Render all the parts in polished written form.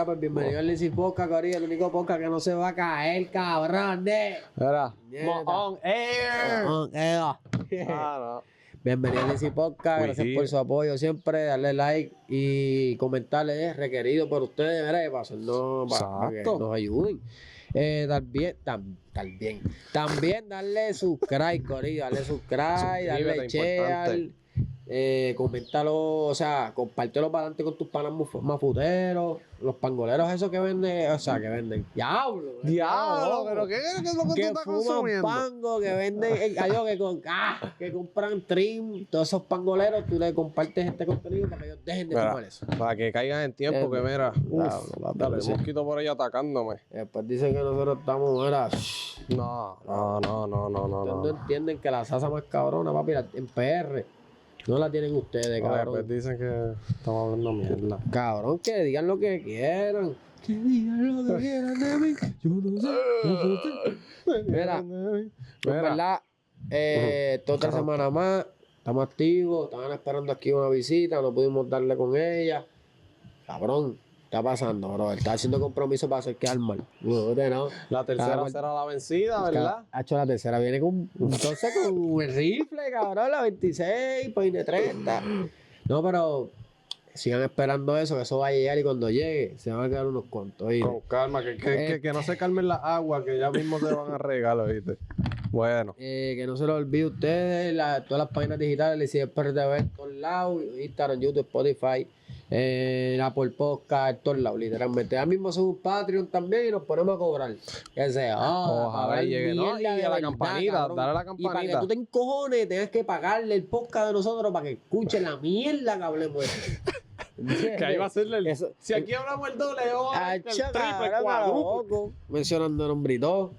Mira, pues bienvenido al Lizzy Podcast, Corillo, el único podcast que no se va a caer, cabrón. Mira, Nieta. on air. No. Bienvenido al Lizzy Podcast, gracias por su apoyo siempre, darle like y comentarle, es requerido por ustedes, mira, para hacernos, para que nos ayuden. También darle subscribe, Corillo, darle subscribe, darle share. Coméntalo, o sea, compártelo para adelante con tus panas mafuteros, los pangoleros esos que venden, o sea, que venden. Diablo, pero ¿qué es lo que tú estás fuman consumiendo? pango, que venden, que compran trim, todos esos pangoleros, tú le compartes este contenido para que ellos dejen de fumar eso. Para que caigan en tiempo, que mira, dale, el mosquito por ahí atacándome. Después dicen que nosotros estamos, mira, No. ustedes no entienden que la salsa más cabrona, papi, en PR. No la tienen ustedes, cabrón. Pues dicen que estamos hablando mierda. Cabrón, que digan lo que quieran. Que digan lo que quieran de mí. Yo no sé. Mira, en verdad, esta otra semana más, estamos activos, estaban esperando aquí una visita, no pudimos darle con ella. Cabrón, está pasando, bro. Está haciendo compromiso para hacer quedar mal. No. La tercera será la vencida, ¿verdad? Hacho, la tercera viene con el rifle, cabrón, la 26, peine 30. No, pero sigan esperando eso, que eso va a llegar y cuando llegue se van a quedar unos cuantos. ¿Oíste? Con calma, que no se calmen las aguas, que ya mismo se van a regar, ¿oíste? Bueno. Que no se lo olvide a ustedes, todas las páginas digitales, le siguen PRTV en todos lados, Instagram, YouTube, Spotify, Apple Podcast, en todos lados, literalmente. Ya mismo somos un Patreon también y nos ponemos a cobrar. Que sea, ojalá llegue, ¿no? Y a la campanita, cabrón. dale a la Y para que campanita. tú te encojones, tengas que pagarle el podcast de nosotros para que escuchen la mierda que hablemos de eso. Que ahí va a ser Eso. Si aquí hablamos el doble, el triple, Cabrón, cuádruple. mencionando nombritos.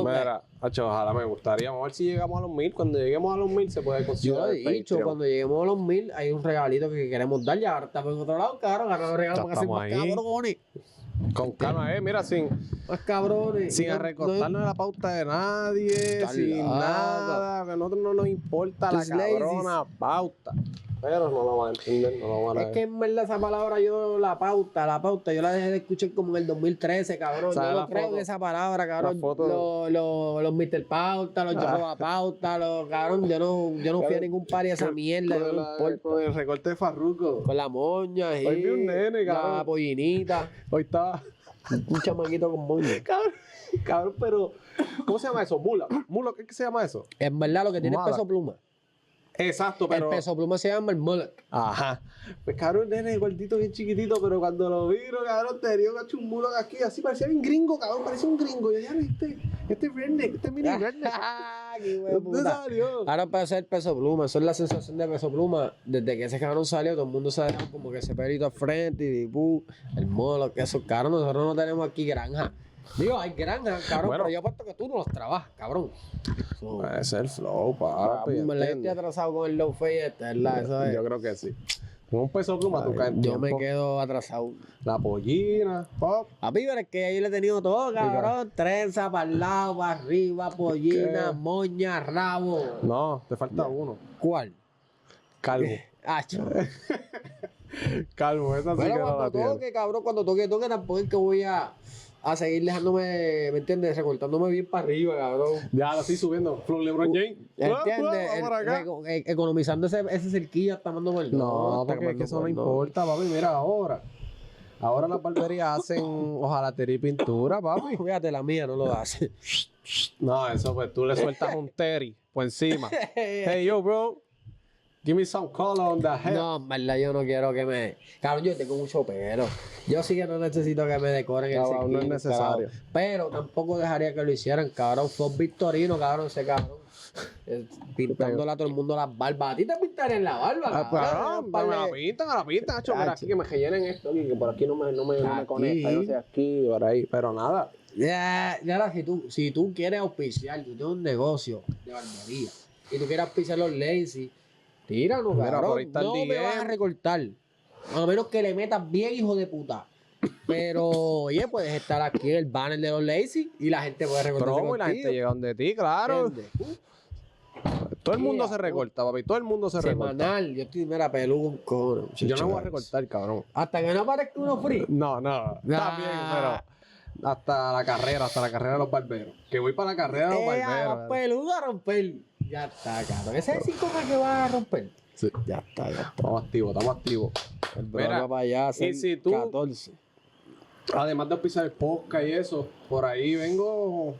Mira, Hacho, ojalá me gustaría. Vamos a ver si llegamos a los 1000. Cuando lleguemos a los 1000 se puede Yo conseguir. lo he dicho, cuando lleguemos a los 1000 hay un regalito que queremos dar. Ya ahora estamos en otro lado, cabrón. Ahora los regalos Ya porque hacemos estamos ahí. cabrones. Con calma, mira, sin Más cabrones. recortarnos la pauta de nadie, Está sin loco. nada. Que a nosotros no nos importa la Tus lazy. cabrona pauta. Pero no lo van a entender, no lo van a Es que en verdad esa palabra la pauta, yo la dejé de escuchar como en el 2013, cabrón. Yo ¿Sabes no la creo foto? en esa palabra, cabrón. La foto. Los Mr. Pauta, los Jehová Pauta, cabrón, yo no fui a ningún party de esa mierda, no me importa. Con el recorte de Farruko. Con la moña, Hoy vi un nene, cabrón. la pollinita, Hoy estaba. un chamaquito con moña. Cabrón, pero. ¿Cómo se llama eso? Mula. ¿Qué se llama eso? En verdad, lo que tiene es Mala. peso pluma. Exacto, pero. El peso pluma se llama el mullet. Ajá. Pues cabrón, nene, gordito, bien chiquitito, pero cuando lo viro, cabrón, tenía un mulo aquí, así parecía bien gringo, cabrón, parecía un gringo. Yo ya este redneck, este mini redneck. Qué huevo, ¿Dónde puta. salió? Ahora para hacer peso pluma, eso es la sensación de peso pluma. Desde que ese cabrón salió, todo el mundo se ha dejado como que ese pelito al frente y el molo, que esos cabrón, nosotros no tenemos aquí granja. Digo, hay granja, cabrón, Bueno. pero yo apuesto que tú no los trabajas, cabrón. Ese es el flow, papi. Me la estoy ¿entiendes? atrasado con el low face este, ¿verdad? Eso es. Yo creo que sí. Con un peso pluma, tú caes en Yo me tiempo. quedo atrasado. La pollina, pop. A mí, pero es que ahí le he tenido todo, cabrón. Trenza, para el lado, para arriba, pollina, ¿Qué? moña, rabo. No, te falta uno. ¿Cuál? Calvo. Hacho. Calvo, esa sí Pero que no la cuando tiene. toque, cabrón, cuando toque, tampoco es que voy a seguir dejándome, ¿me entiendes? Recortándome bien para arriba, cabrón. Ya lo estoy subiendo. Flow LeBron James. ¿Entiendes? Vamos por acá. Economizando ese cerquilla está mandando mal. No, porque es que eso no importa, papi. Mira, ahora las barberías hacen hojalatería y pintura, papi. Fíjate, la mía no lo hace. No, eso pues tú le sueltas un Terry por encima. Hey, yo, bro. Give me some color on the head. No, en verdad, yo no quiero que me... Cabrón, yo tengo mucho pelo. Yo sí que no necesito que me decoren el Cabrón, no es cerquillo, necesario. cabrón. Pero tampoco dejaría que lo hicieran, cabrón. Fue Victorino, cabrón, ese cabrón. Pintándole a todo el mundo las barbas. ¿A ti te pintarían la barba, Ah, cabrón? pues, me la pintan, hacho. Mira, aquí que me rellenen esto, aquí, que por aquí no me conecta, yo sé aquí, por ahí, pero nada. Ya, si tú quieres auspiciar, tú tienes un negocio de barbería y tú quieres auspiciar los lazy, tíranos, Mira, por cabrón. ahí está el No me DM. vas a recortar. A menos que le metas bien, hijo de puta. Pero, oye, puedes estar aquí en el banner de los lazy y la gente puede recortar. Promo y la gente llega donde ti, claro. Todo el mundo se recorta, papi. Todo el mundo se recorta. Semanal. Yo estoy, mira, peludo con Yo no me voy a recortar, cabrón. Hasta que no aparezca uno free. No, también, pero hasta la carrera de los barberos. Que voy para la carrera de los barberos. Peludo a romper. Ya está, cabrón. Ese es el 5K que va a romper. Sí. Ya está. Estamos activos. El Mira, programa para allá, y si tú- 14. Además de pisar el podcast y eso, por ahí vengo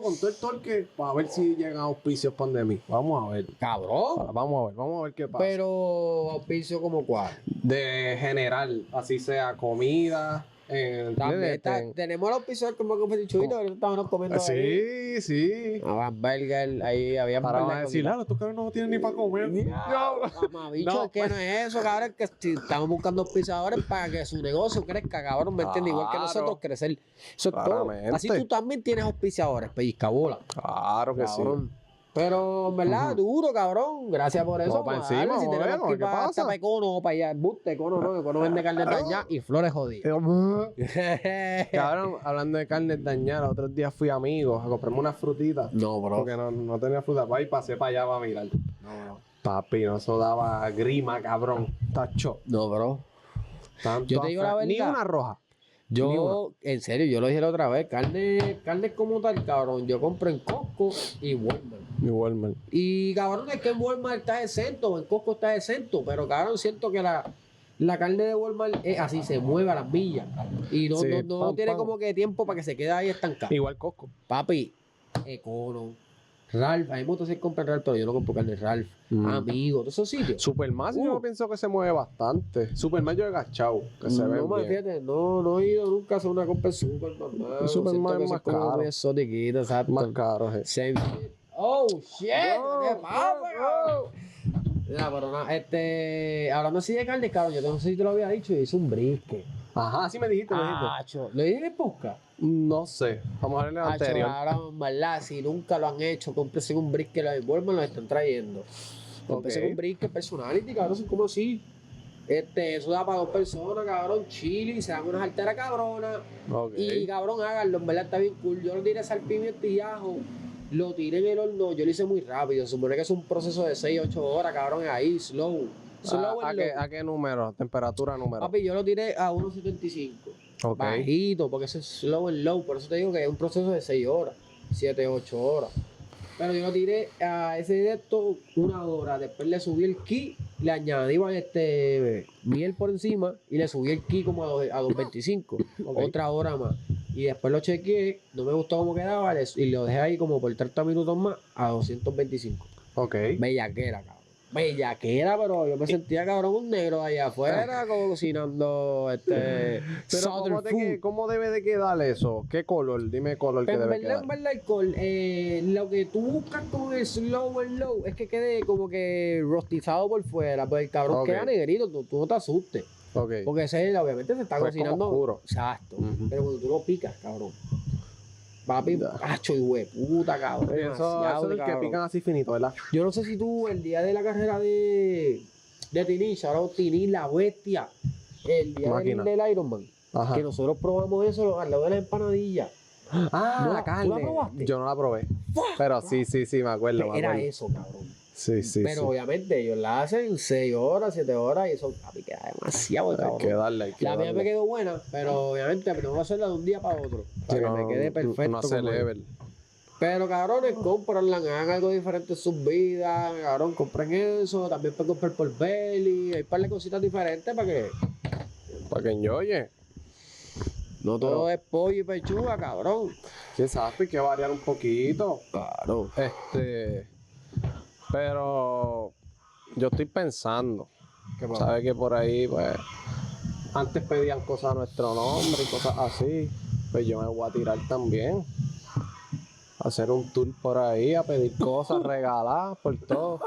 con todo el torque para ver si llegan auspicios pandemia. Vamos a ver. Cabrón. Vamos a ver qué pasa. Pero auspicio como cuál. De general, así sea comida, También tenemos el auspicio como que fue chuito, que estábamos comiendo ahí. sí. Burger, ahí había Para van a decir, estos cabrones no tienen ni para comer. Bicho, No, es que no es eso, cabrón, es que si estamos buscando auspiciadores para que su negocio crezca, cabrón, ¿me entiendes? Igual que Claro. nosotros crecer. Eso es todo. Claramente. Así tú también tienes auspiciadores, pellizcabola. Claro que Cabrón. Pero en verdad, duro, cabrón. Gracias por eso. Vamos para Vamos a darle. encima, Si tenemos bueno, que ir ¿qué para pasa? Econo o para allá, buste, Econo no, Econo vende carne dañada y flores jodidas. Cabrón, hablando de carne dañada, otros días fui amigo a comprarme unas frutitas. No, bro. Porque no tenía fruta. Y pasé para allá para mirar. No, Papi, no, eso daba grima, cabrón. Tacho. no, bro. Tanto Yo te digo la Ni verdad. una roja. Ni Yo, en serio, yo lo dije la otra vez, carne como tal, cabrón, yo compro en Costco y Walmart. Ni Walmart. Y cabrón, es que en Walmart está exento, en Costco está exento, pero cabrón, siento que la carne de Walmart es así, se mueve a las millas. Y no, Sí, no pam, tiene pam. como que tiempo para que se quede ahí estancado. Igual Costco. Papi, Econo, Ralph, a mí me gusta hacer comprar Ralph, pero yo no compro carne Ralph. Mm. Amigo, todos esos sitios. Superman yo pienso que se mueve bastante. Superman yo he gachado, que se ve No, más, bien. fíjate, no he ido nunca a hacer una compra en Superman. mano. El Superman Siento que es eso más como caro. muy exotiquito, exacto. Más caro, Same shit. Oh, shit. ¿Qué pasa, cabrón? Mira, pero nada, hablando así de carne, cabrón, yo no sé si te lo había dicho, yo hice un brisket. Ajá, sí me dijiste, Acho, ¿lo dije en el podcast? No sé. Vamos a ver el Acho, anterior. ahora, ¿verdad? Si nunca lo han hecho, cómprese un brisket, los Walmart lo están trayendo. Cómprese Ok. un brisket personality, cabrón, son como así. Eso da para 2 personas, cabrón, chili, se dan unas alteras cabronas. Ok. Y cabrón, háganlo, en verdad está bien cool. Yo lo tiré sal, pimienta y ajo, lo tiré en el horno, yo lo hice muy rápido. Se supone que es un proceso de 6-8 horas, cabrón, ahí, slow. Slow ¿A and qué, low. ¿A qué número? Temperatura número. Papi, yo lo tiré a 1.75. Ok. Bajito, porque eso es slow and low. Por eso te digo que es un proceso de 6 horas, 7-8 horas. Pero yo lo tiré a ese directo 1 hora. Después le subí el ki, le añadí miel por encima y le subí el ki como a 2.25. Ok. Otra hora más. Y después lo chequeé, no me gustó cómo quedaba y lo dejé ahí como por 30 minutos más a 225. Ok. Bellaquera, cabrón. Bellaquera, pero yo me sentía cabrón un negro allá afuera como cocinando Pero Southern food. ¿cómo debe de quedar eso? ¿Qué color? Dime color que Pero debe en quedar. verdad, alcohol, lo que tú buscas con el slow and low es que quede como que rostizado por fuera, pues el cabrón Ok. queda negrito, tú no te asustes. Ok. Porque obviamente se está Pues como cocinando. oscuro. Exacto. Ujú. Pero cuando tú lo picas, cabrón. Papi, Ya. macho y hueputa, cabrón. Eso demasiado es el que cabrón. pican así finito, ¿verdad? Yo no sé si tú, el día de la carrera de Tini, ahora Tini, la bestia, el día Máquina. del Ironman, Ajá. que nosotros probamos eso al lado de la empanadilla. Ah, No, la ¿tú carne. la probaste? Yo no la probé. Pero sí, me acuerdo. me Era acuerdo. eso, cabrón. Sí, sí, Pero sí. obviamente ellos la hacen 6 horas, 7 horas y eso, papi, queda demasiado, Hay cabrón. que darle, hay que La mía me darle. quedó buena, pero obviamente tengo que hacerla de un día para otro. Para Sí, que me quede perfecto. No hace como es. level. Pero cabrones, comprenla, hagan algo diferente en sus vidas, cabrón, compren eso, también pueden comprar por belly, hay un par de cositas diferentes para que Para que enjoye. no todo es pollo y pechuga, cabrón. Sí, sabes, hay que variar un poquito. Claro. Pero yo estoy pensando, ¿Qué pasa? ¿sabes? Que por ahí, pues, antes pedían cosas a nuestro nombre y cosas así. Pues yo me voy a tirar también. A hacer un tour por ahí, a pedir cosas regaladas por todo.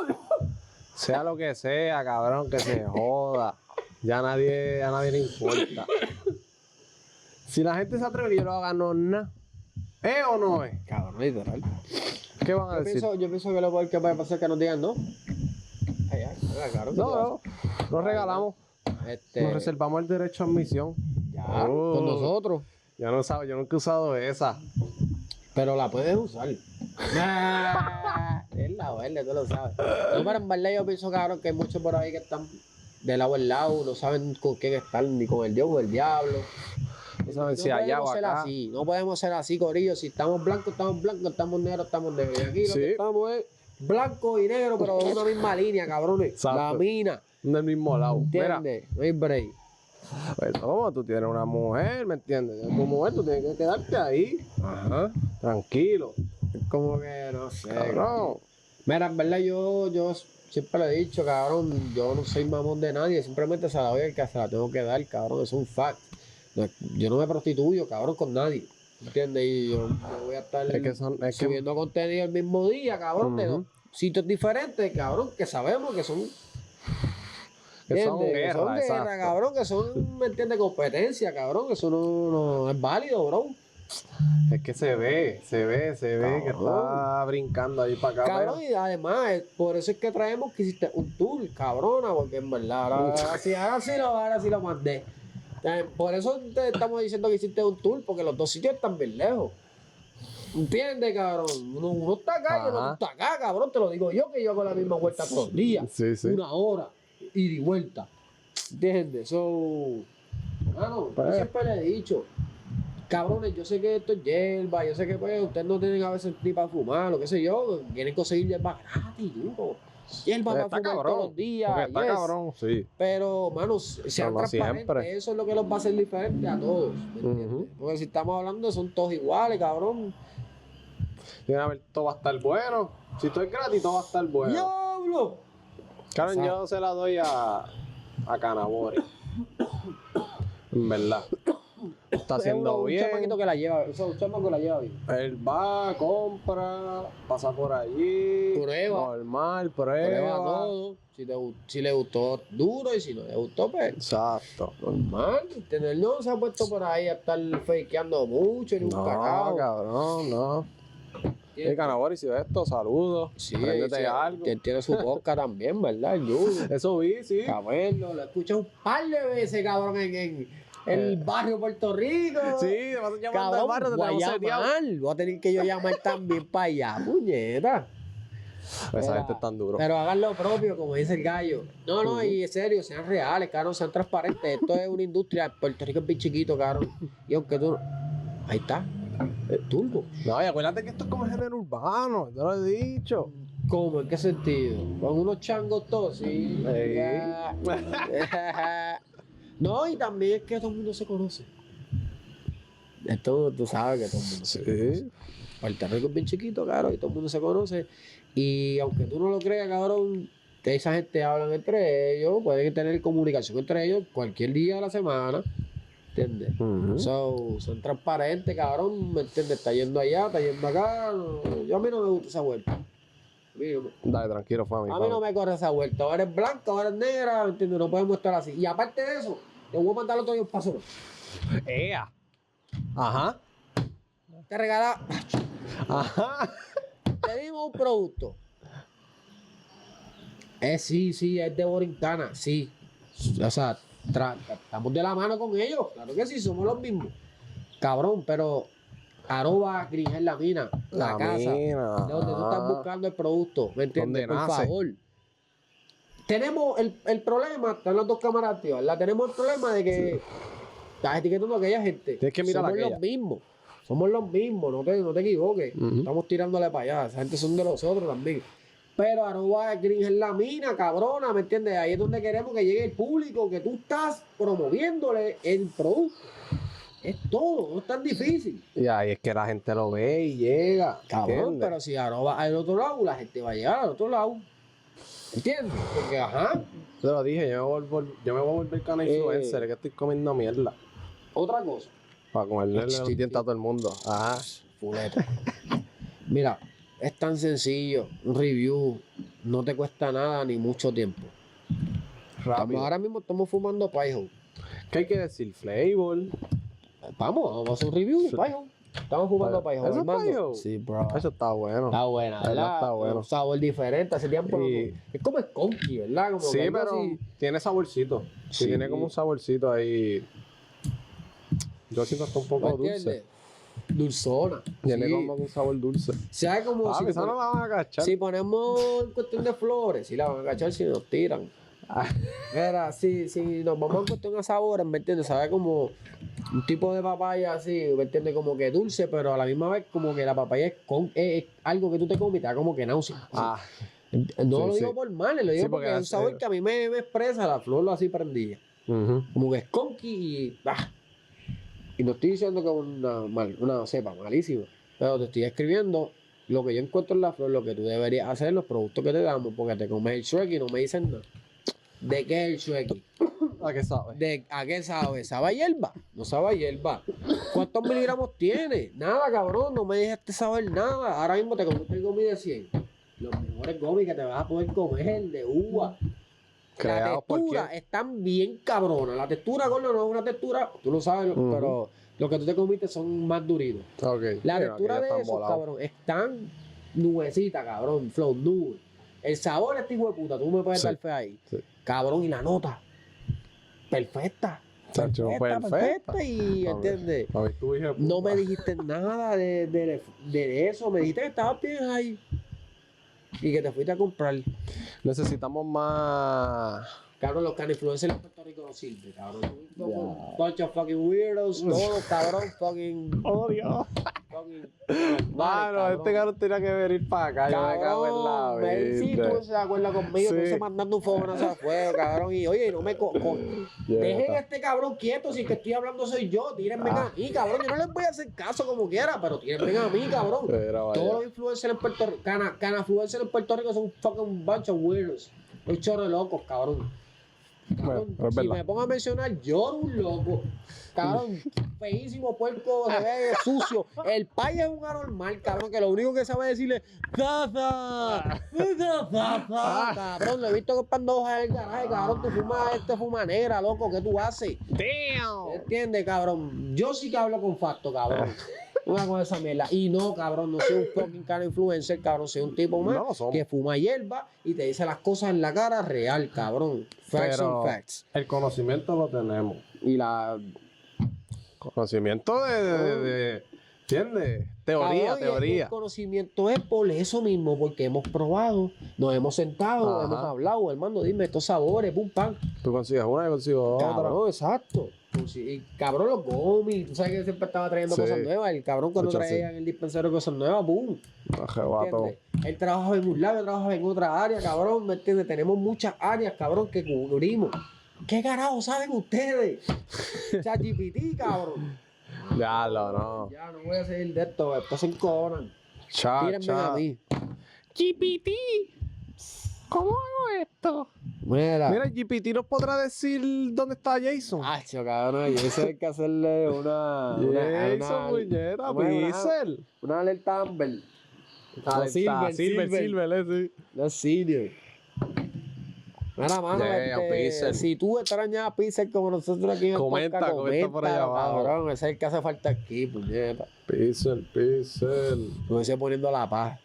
Sea lo que sea, cabrón, que se joda. Ya a nadie le importa. Si la gente se atreve, yo lo haga, no es nada. ¿Es o no es? Cabrón, literal. ¿Qué van a decir? Yo pienso que lo peor que puede pasar es que nos digan no. Ay, ay, claro. ¿qué te No, nos regalamos. pasa? Nos reservamos el derecho a admisión. Ya, Oh. con nosotros. Yo no sabía, yo nunca he usado esa. Pero la puedes usar. Es la verde, tú lo sabes. No, pero en verdad yo pienso, cabrón, que hay muchos por ahí que están de lado en lado, no saben con quién están, ni con el Dios o el diablo. No saben si allá o podemos ser acá. así, no podemos ser así, corillo. Si estamos blancos, estamos negros, estamos negros. Y aquí lo Sí. que estamos es blanco y negro, pero en una misma línea, cabrones. Exacto. La mina, Del mismo lado. Mira, ¿entiendes? No hay break. pues como tú tienes una mujer, ¿me entiendes? Tu mujer, tú tienes que quedarte ahí, Ajá. tranquilo. Es como que, no sé. Cabrón. Mira, en verdad yo siempre le he dicho, cabrón, yo no soy mamón de nadie, simplemente se la doy al que se la tengo que dar, cabrón, es un fact. Yo no me prostituyo, cabrón, con nadie, ¿entiendes? Y yo voy a estar Es que subiendo contenido el mismo día, cabrón, de Ujú. dos sitios diferentes, cabrón, que sabemos que son... Que son ¿entiendes? guerra, Que son guerra, exacto. cabrón, que son, ¿me entiendes? Competencia, cabrón, que eso no es válido, bro. Es que se ve que está brincando ahí para acá. Cabrón, pero- y además, por eso es que traemos que hiciste un tour, cabrona, porque en verdad, ahora sí lo mandé. Por eso te estamos diciendo que hiciste un tour, porque los dos sitios están bien lejos. ¿Entiendes, cabrón? Uno está acá y el otro Ajá. está acá, cabrón. Te lo digo yo, que yo hago la misma vuelta todos los días. Sí, sí. Una hora, ida y vuelta. ¿Entiendes? Yo Pues. siempre le he dicho, cabrones, yo sé que esto es hierba, yo sé que pues ustedes no tienen a veces ni para fumar, lo que sé yo, quieren conseguir hierba gratis, duro. Hierba para Está fumar cabrón. todos los días, Porque está yes. cabrón, sí. Pero, mano, sean no transparentes, siempre. eso es lo que los va a hacer diferentes a todos, ¿me entiendes? Ujú. Porque si estamos hablando, son todos iguales, cabrón. Tiene a ver, todo va a estar bueno. Si estoy gratis, todo va a estar bueno. ¡Diablo! Karen, Exacto. yo se la doy a Canabori. En verdad. Está haciendo un bien. chamaquito que la lleva, un chamaco que la lleva bien. Él va, compra, pasa por allí. Prueba. Normal, Prueba prueba. todo. Si le gustó, duro, y si no le gustó, pues Exacto. normal. Él no se ha puesto por ahí a estar fakeando mucho, ni un No, carajo. cabrón, no. Y Canabori, si ves esto, saludos. Sí, Préndete sí, algo. él tiene su podcast también, ¿verdad? El Yugo. Eso vi, sí. Cabrón, lo he escuchado un par de veces, cabrón, en el barrio Puerto Rico. Sí, te vas a llamar al Cabrón, barrio, te voy a tenemos seteado. llamar. Voy a tener que yo llamar también para allá, puñeta. Esa Mira, gente es tan duro. Pero hagan lo propio, como dice el gallo. No, y en serio, sean reales, cabrón, sean transparentes. Esto es una industria. Puerto Rico es bien chiquito, cabrón. Y aunque tú. Ahí está. El turbo. No, y acuérdate que esto es como el género urbano, te lo he dicho. ¿Cómo? ¿En qué sentido? Con unos changos todos, sí. Ey. No, y también es que todo el mundo se conoce. Esto tú sabes que todo el mundo se conoce. Sí. Puerto Rico es bien chiquito, cabrón, y todo el mundo se conoce. Y aunque tú no lo creas, cabrón, que esa gente hablan entre ellos, pueden tener comunicación entre ellos cualquier día de la semana. ¿Entiendes? Ujú. Son transparentes, cabrón, ¿me entiendes? Está yendo allá, está yendo acá. A mí no me gusta esa vuelta. A mí no me- Dale, tranquilo, Fami. A mí no me corre esa vuelta. O eres blanca o eres negra, ¿me entiendes? No podemos estar así. Y aparte de eso, te voy a mandar otro día un paso. ¡Ea! Ajá. Te regala, Ajá. te dimos un producto. Sí, es de Borincana, sí. O sea, estamos de la mano con ellos. Claro que sí, somos los mismos. Cabrón, pero arroba Grigel la mina, la casa. mina. De donde tú estás buscando el producto, ¿me entiendes? Donde Por nace. favor. Tenemos el problema, están las dos cámaras activas, tenemos el problema de que estás etiquetando a aquella gente. Tienes que mirar a Somos aquella. los mismos. Somos los mismos, no te equivoques. Ujú. Estamos tirándole para allá. Esa gente son de nosotros también. Pero arroba Green en la mina, cabrona, ¿me entiendes? Ahí es donde queremos que llegue el público, que tú estás promoviéndole el producto. Es todo, no es tan difícil. Y ahí es que la gente lo ve y llega. Cabrón, ¿entiendes? pero si arroba al otro lado, la gente va a llegar al otro lado. ¿Entiendes? Porque, ajá, Te lo dije, yo me voy a volver canal influencer, es que estoy comiendo mierda. otra cosa. Para comerle los Estoy- dientes a todo el mundo. Ajá. Fuleta. Mira, es tan sencillo. Un review no te cuesta nada ni mucho tiempo. Rápido. Ahora mismo estamos fumando Paiho. ¿Qué hay que decir? Flavor. Vamos a hacer un review, Paiho. Estamos fumando Paiho. ¿Eso es Armando. Paiho? Sí, bro. Eso está bueno. Está buena, La verdad ¿verdad? está bueno. Un sabor diferente. Hace tiempo. Y- Es como el conky, ¿verdad? Como Sí, que algo pero así. tiene saborcito. Sí, Sí. tiene como un saborcito ahí. Yo siento hasta un ¿Me poco entiendes? dulce. dulzona. Tiene Sí. como un sabor dulce. ¿Sabe como Ah, si, esa no la van a cachar. si ponemos en cuestión de flores, si la van a cachar si nos tiran? Ah, Mira, si nos vamos en cuestión de sabores, ¿me entiendes? Sabe como un tipo de papaya así, ¿me entiendes? Como que dulce, pero a la misma vez como que la papaya es algo que tú te comes y te da como que náusea. ah, No sí, lo digo sí. por mal, lo digo Sí, porque porque es un sabor que a mí me expresa la flor así prendida. ujú. Como que es conky y... Y no estoy diciendo que es una cepa malísima, pero te estoy escribiendo lo que yo encuentro en la flor, lo que tú deberías hacer, los productos que te damos, porque te comes el Shrek y no me dicen nada. ¿De qué es el Shrek? ¿A qué sabe? ¿A qué sabe? ¿Sabe a hierba? No sabe a hierba. ¿Cuántos miligramos tiene? Nada, cabrón, no me dejaste saber nada. Ahora mismo te comiste el gomi de 100. Los mejores gomis que te vas a poder comer, el de uva. La Creados por textura quién. están bien cabronas. La textura, gordo, no es una textura, tú lo sabes, Ujú. pero lo que tú te comiste son más duritos. Ok. La Sí, textura aquí ya de están esos, volados. cabrón, están nubecita, cabrón, flow, nube. El sabor, este hijo de puta, tú me puedes Sí, dar fe ahí. sí. Cabrón, y la nota, perfecta. Chacho, perfecta. Y, A ver, ¿entiendes? a ver, tú, hija de puta. No me dijiste nada de eso, me dijiste que estabas bien ahí y que te fuiste a comprar. Necesitamos más. Cabrón, los caninfluencers en Puerto Rico no sirven, cabrón. Son Ya. un bunch of fucking weirdos, todos, cabrón, fucking... Oh, Dios. fucking Mano, este cabrón tenía que venir para acá. Yo me cago en la Cabrón, sí, vida. tú se acuerdas conmigo, tú Sí. se mandando un fogonazo a fuego, cabrón, y oye, no me... Ya Dejen está. a este cabrón quieto, si el que estoy hablando soy yo, tírenme a mí, cabrón, yo no les voy a hacer caso como quiera, pero tírenme a mí, cabrón. Era, vaya. Todos los influencers en Puerto Rico, canafluencers en Puerto Rico son un fucking bunch of weirdos. Un chorro de locos, cabrón. Cabrón, Bueno, es si verdad. me pongo a mencionar, yo era un loco. Cabrón, feísimo, puerco, se ve sucio. El pay es un anormal, cabrón, que lo único que sabe decirle ¡Zaza! ¡Zaza! Cabrón, lo he visto comprando hojas en el garaje, cabrón. Tú fuma negra, loco, ¿qué tú haces? Damn. ¿Entiendes, cabrón? Yo sí que hablo con facto, cabrón. No hago esa mierda. Y no, cabrón, no soy un fucking cara influencer, cabrón. Soy un tipo más No lo somos. que fuma hierba y te dice las cosas en la cara real, cabrón. Facts Pero and facts. el conocimiento lo tenemos. Y la. Conocimiento de ¿entiendes? Teoría, Cabrón, y el teoría. conocimiento es por eso mismo, porque hemos probado, nos hemos sentado, Ajá. hemos hablado, hermano, dime estos sabores, pum, pam. Tú consigues una, yo consigo otra. Cabrón, exacto. Y cabrón, los gomis, tú sabes que siempre estaba trayendo Sí. cosas nuevas. El cabrón cuando Mucho, traía en el dispensario cosas nuevas, boom. Arrebato. ¿Entiendes? Él trabajaba en un lado, yo trabajaba en otra área, cabrón, ¿me entiendes? Tenemos muchas áreas, cabrón, que cubrimos. ¿Qué carajo saben ustedes? ChatGPT, cabrón. Ya lo no. Ya no voy a seguir de esto, después se encojonan. Cha, Tírenme cha. a mí. GPT. ¿Cómo hago esto? Mira. Mira, GPT nos podrá decir dónde está Jason. Hacho, cabrón, yo sé hay que hacerle Jason, muñeca, Pixel. una alerta Amber. Ah, Silver, sí. No es Silver. Mira, mano, Yeah, Pixel. si tú extrañas a Pixel como nosotros aquí en el Comenta, podcast, comenta por allá abajo. cabrón, ese es el que hace falta aquí, puñeta. Pixel. Me estoy poniendo la paz.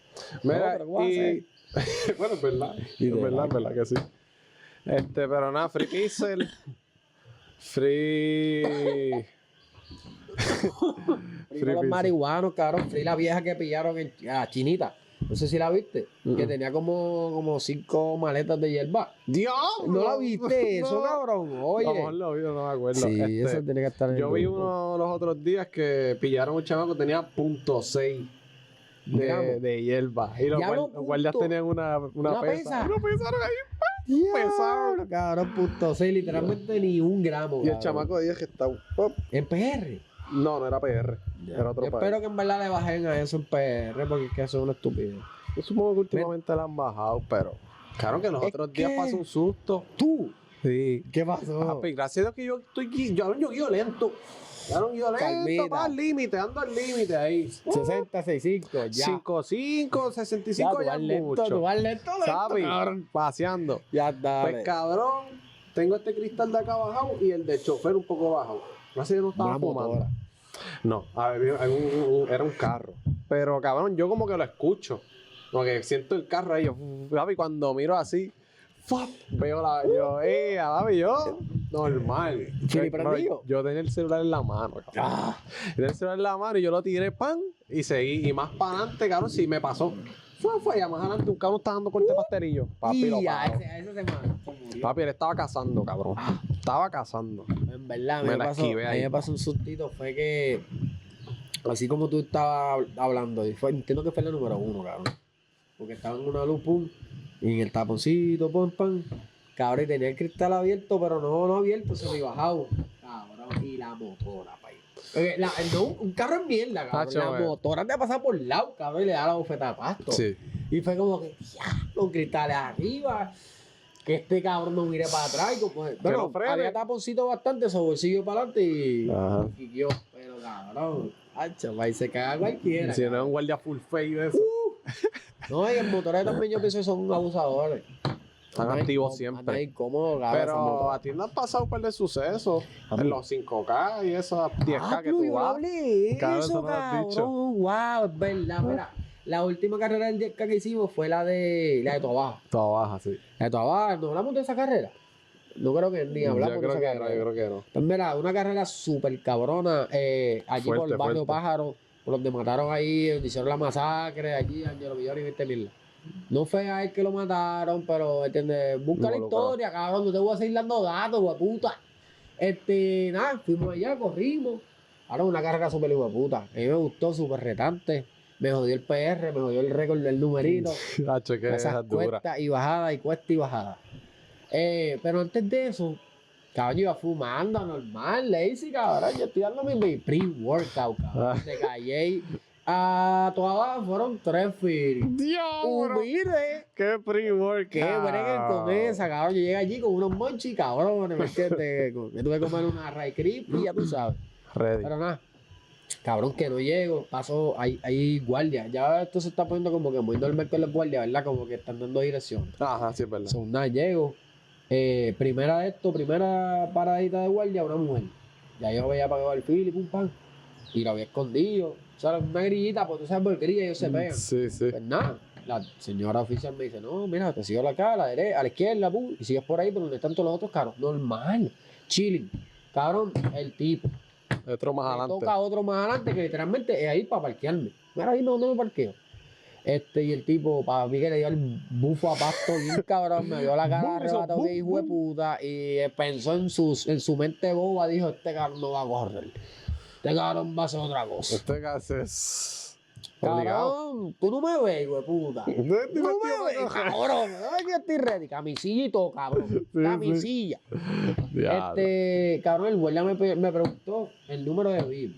Mira, pero ¿qué vas a hacer? bueno, es verdad. Es verdad que sí. Pero nada, Free Pixel. Free. Free los marihuanos, cabrón. Free la vieja que pillaron en la chinita. No sé si la viste. Que tenía como 5 maletas de hierba. ¡Dios! ¿No la viste eso, No. cabrón? A lo Oye. mejor lo vi, no me acuerdo. Sí, eso tiene que estar en el Yo vi grupo. uno los otros días que pillaron un chamaco que tenía .6 Gramos. de hierba. Y los Diablo, guardias punto. tenían una ¿Una pesa. pesa? Una pesa ahí. Diablo, cabrón, punto 6, literalmente ni un gramo. Y el cabrón. chamaco de 10 que está. En PR. No era PR. Era otro Yo país. espero que en verdad le bajen a eso en PR, porque es que eso es una estupidez. Yo supongo que últimamente la han bajado, pero. Claro que los Es otros días que- pasó un susto. ¿Tú? Sí. ¿Qué pasó? Papi, gracias a Dios que yo estoy yo guío lento. Yo guío Calmita. lento, va al límite, ando al límite ahí. 60, 65, ya. 5-5, 65 tú ya vas es lento, mucho. tú vas lento, ¿Sabes? cabrón. Paseando. Ya, dale. Pues cabrón, tengo este cristal de acá bajado y el de chofer un poco bajado. No sé, yo no estaba Una fumando. motora. No, a ver, era un carro. Pero cabrón, yo como que lo escucho. Como que siento el carro ahí. Papi, cuando miro así, ¡Fuap! Veo yo, papi, yo, normal. Chili Pero prendido. yo tenía el celular en la mano, cabrón. Tenía el celular en la mano y yo lo tiré, pan, y seguí. Y más para adelante, cabrón, sí me pasó. Fue, ya más adelante un cabrón estaba dando corte pastelillo. Papi, lo Y a paró. esa semana se murió. Papi, él estaba cazando, cabrón. Estaba cazando. En verdad, a mí Me me la pasó, esquivé a mí ahí. me pasó un sustito, fue que, así como tú estabas hablando, y entiendo que fue la número 1, cabrón. Porque estaba en una luz, pum, y en el taponcito, pum, pam. Cabrón, y tenía el cristal abierto, pero no abierto, se me bajaba. Cabrón, y la motora, país. No, un carro en mierda, cabrón. Nacho, La motora te pasa por el lado, cabrón, y le da la bofeta de pasto. Sí. Y fue como que, ya, los cristales arriba, que este cabrón no mire para atrás. Y como, bueno, no frene. había taponcito bastante, su bolsillo para adelante y Ajá. yo, pero cabrón, hacha, va y se caga cualquiera. Si no es cabrón. un guardia full face de eso. No, y en motores también yo pienso que son abusadores. Están Andan activos incó- siempre. andan incómodos, cabrón, esas Pero motoras. a ti no han pasado un par de sucesos A mí. en los 5K y esas 10K que pero tú yo no vas. hablé Cabrón, eso, eso no lo has cabrón. dicho. Wow, es verdad. Mira, la última carrera del 10K que hicimos fue la de Toabaja. Todo baja, sí. La de Toabaja, ¿no hablamos de esa carrera? No creo que ni hablamos Yo de creo esa que carrera. no, yo creo que no. Pues mira, una carrera súper cabrona, allí por Fuerte, el barrio fuerte. Pájaro, por donde mataron ahí, donde hicieron la masacre, allí, Angelo Villoro y 20 mil. No fue a él que lo mataron, pero, ¿entiendes? Busca la Involucrado. historia, cabrón, no te voy a seguir dando datos, hueputa. Nada, fuimos allá, corrimos. Ahora una carrera súper hueputa. A mí me gustó, súper retante. Me jodió el PR, me jodió el récord del numerito. Hacho, que Esas es dura. cuestas y bajadas y cuestas y bajadas. Pero antes de eso, cabrón, yo iba fumando normal, lazy, cabrón. Yo estoy dando mi pre-workout, cabrón. De Calle a todas fueron 3 firis. ¡Diablo! Humilde. ¡Qué pre-workout! Qué buena con esa, cabrón. Yo llegué allí con unos monchis, cabrón. ¿Me entiendes? Me tuve que comer una Ray Crispy, ya tú sabes. Ready. Pero nada. Cabrón, que no llego, paso, hay guardia. Ya esto se está poniendo como que muy normal con los guardias, ¿verdad? Como que están dando dirección. Ajá, sí, es verdad. Son nada, llego. Primera paradita de guardia, una mujer. Ya yo veía para el fil y pum pam. Y lo había escondido. O sea, una grillita, pues tú sabes por grilla, ellos se pegan. Sí, sí. Pues nada, la señora oficial me dice, no, mira, te sigo acá, a la derecha, a la izquierda, pum, y sigues por ahí, por donde están todos los otros carros. Normal, chilling. Cabrón, el tipo. Otro más Me adelante. toca otro más adelante que literalmente es ahí para parquearme. Mira, dime dónde me parqueo. Y el tipo, para mí que le dio el bufo a pasto bien cabrón, me dio la cara Boom, hizo arrebatado que boom, hijo de puta y pensó en su mente boba, dijo, este cabrón no va a correr. Este cabrón va a hacer otra cosa. Este gas es obligado. Cabrón, tú no me ves, hijo de puta. Estoy No metido me ves, para coger. cabrón. No ves que estoy ready. Camisilla y todo, cabrón. Sí, Camisilla. Diablo. Cabrón, el guardia me preguntó el número de BIM.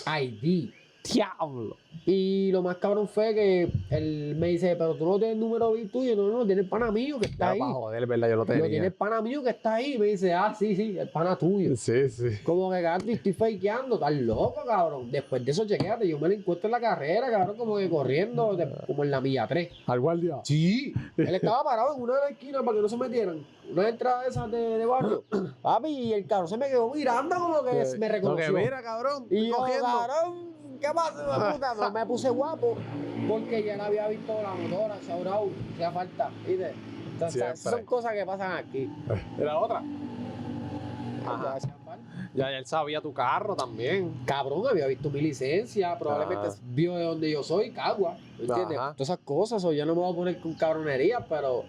ID. Diablo. Y lo más cabrón fue que él me dice, pero tú no tienes el número BIM tuyo. No, tiene el pana mío que está Ya ahí. para joder, ¿verdad? Yo lo Lo tiene tenía. el pana mío que está ahí. Y me dice, sí, el pana tuyo. Sí, sí. Como que cabrón, estoy fakeando, estás loco, cabrón. Después de eso, chequéate, yo me lo encuentro en la carrera, cabrón, como que corriendo, como en la milla 3. Al guardia. Sí. Él estaba parado en una de las esquinas para que no se metieran. Una entrada de esas de barrio. Papi, y el cabrón se me quedó mirando como que me reconoció. Lo que mira, cabrón. Y yo, cogiendo. cabrón, ¿qué pasa, hijo de puta? No me puse guapo porque ya no había visto la motora, Shaurau, hacía falta, ¿viste? Entonces, esas Siempre. son cosas que pasan aquí. Era otra. Ya Ajá. hacían falta. Ya él sabía tu carro también. Cabrón, había visto mi licencia, probablemente vio de donde yo soy, Cagua, ¿me entiendes? Ajá. Todas esas cosas, o ya no me voy a poner con cabronería, pero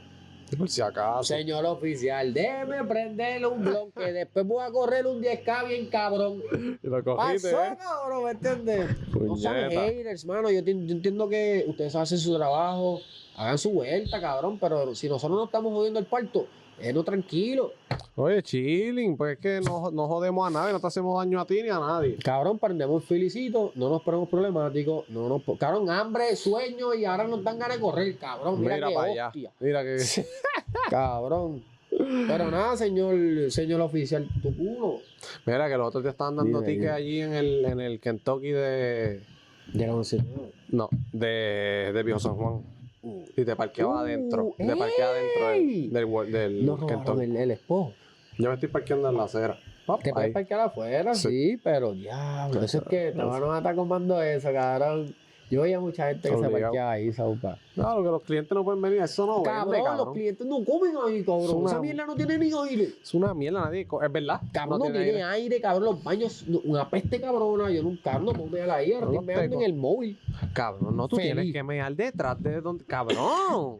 Por si acaso. señor oficial, déjeme prenderle un blon que después voy a correr un 10K bien cabrón. Y lo cogiste, Pasó, cabrón, ¿me entiendes? No son Puñeta. haters, mano. Yo entiendo que ustedes hacen su trabajo, hagan su vuelta, cabrón, pero si nosotros no estamos jodiendo el parto, no tranquilo. Oye, chilling, pues es que no jodemos a nadie, no te hacemos daño a ti ni a nadie. Cabrón, prendemos felicito, no nos ponemos problemáticos, cabrón, hambre, sueño y ahora nos dan ganas de correr, cabrón. Mira qué para allá. hostia. Mira que. Cabrón. Pero nada, señor oficial, tu culo. Mira que los otros te estaban dando Dime, tickets dime. allí en el Kentucky de. De la once. No, de Viejo San Juan. Y te parqueaba adentro. Te ¡ey! parqueaba adentro del Nos robaron Kentucky. el esposo. Yo me estoy parqueando en la acera. Te puedes parquear afuera, Sí. sí, pero diablo, eso es que te van a matar comando eso, cabrón. Yo veía mucha gente que se Obligado. parqueaba ahí, Saupa. No, lo que los clientes no pueden venir, eso no Cabrón, vende, los clientes no comen ahí, cabrón. Es una- Esa mierda no tiene ni aire. Es una mierda, es verdad. Cabrón, no tiene aire, cabrón. Los baños, una peste cabrona. Yo nunca no puedo mear ahí. Ahora Los estoy meando en tecos. el móvil. Cabrón, no, tú Feliz. tienes que mear detrás de donde. Cabrón.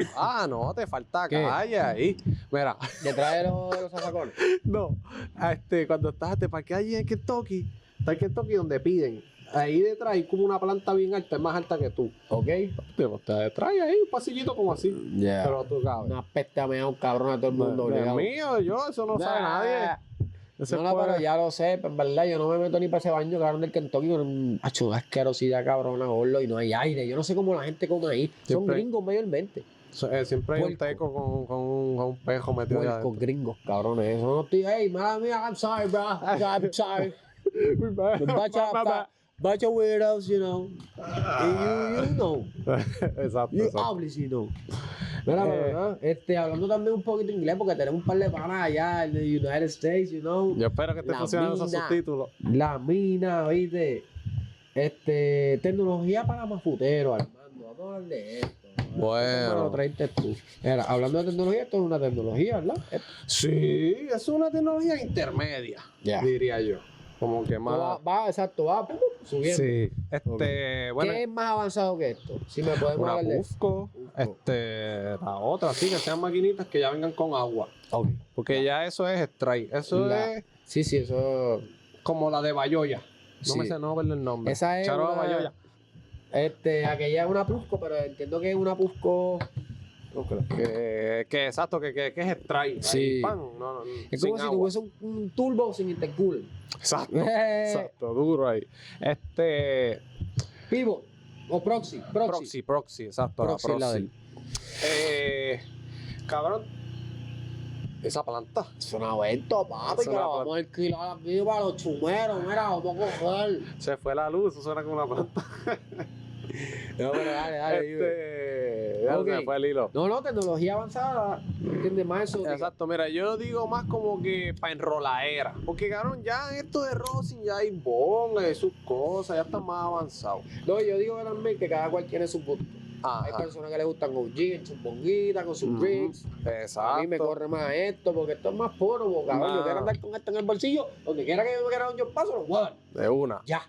No, te falta ¿Qué? calle ahí. Mira, Detrás de los zafacones. no. Cuando te parqueas allí en Kentucky, está en Kentucky donde piden. Ahí detrás hay como una planta bien alta, es más alta que tú. ¿Ok? Te detrás ahí un pasillito como así. Ya. Pero tú, cabrón. Una peste a mear un cabrón a todo el mundo Dios obligado. mío, eso no sabe nadie. Ese No, puede- pero ya lo sé, pero en verdad yo no me meto ni para ese baño, cabrón, del Kentucky con una asquerosidad cabrona, gordo, y no hay aire. Yo no sé cómo la gente come ahí. Son Siempre- gringos mayormente. Siempre hay un Puerco. teco con un pejo metido allá Puercos gringos, cabrones. Eso no estoy, hey, mala mía, I'm sorry, bro. I'm sorry. Bunch of weirdos, you know. You know. Exacto, You exacto. obviously know. Mira, pero nada, hablando también un poquito inglés, porque tenemos un par de panas allá en los United States, you know. Yo espero que te La funcionen esos mina. subtítulos. La mina, ¿viste? Tecnología para mafuteros, Armando. Vamos a hablar de esto. Bueno. ¿Cómo lo traiste tú? Era, hablando de tecnología, esto es una tecnología, ¿verdad? Sí, es una tecnología intermedia, Ya. diría yo. Como que Va, más. exacto, va subiendo. Sí. Bueno, ¿Qué es más avanzado que esto? Si me podemos una hablar de Pufco, la otra, sí, que sean maquinitas que ya vengan con agua. Ok. Porque ya eso es strike. Eso La- es Sí, sí, eso. como la de Bayoya. No Sí. me sé, no ver el nombre. Esa es Charoa una- Bayoya. Aquella es una Pusco, pero entiendo que es una Pusco. No creo. Exacto, que es strike. Sí. Ahí, pan, no, Es sin como si agua. tuviese un turbo sin intercooler. Exacto, exacto, duro ahí. Pivot o proxy. Proxy, exacto. la Proxy es la de él. Cabrón, esa planta. Es una venta, papi, Es que una la vamos a alquilar aquí para los chumeros. Mira, vamos a coger. Se fue la luz, eso suena como una planta. No, pero dale, dime. Ya Ok. se fue el hilo. No, tecnología avanzada. ¿Entiendes más eso? Exacto, mira, yo digo más como que para enroladera. Porque, cabrón, ya en esto de rosin ya hay bongas y sus cosas, ya está más avanzado. No, yo digo también que cada cual tiene su punto. Hay Ajá. personas que les gustan OG en sus bonguitas, con sus Ujú. rigs. Exacto. A mí me corre más esto, porque esto es más puro, cabrón. Yo Nah. quiero andar con esto en el bolsillo. Donde quiera que yo me quiera un yo paso, lo voy a dar. De una. Ya.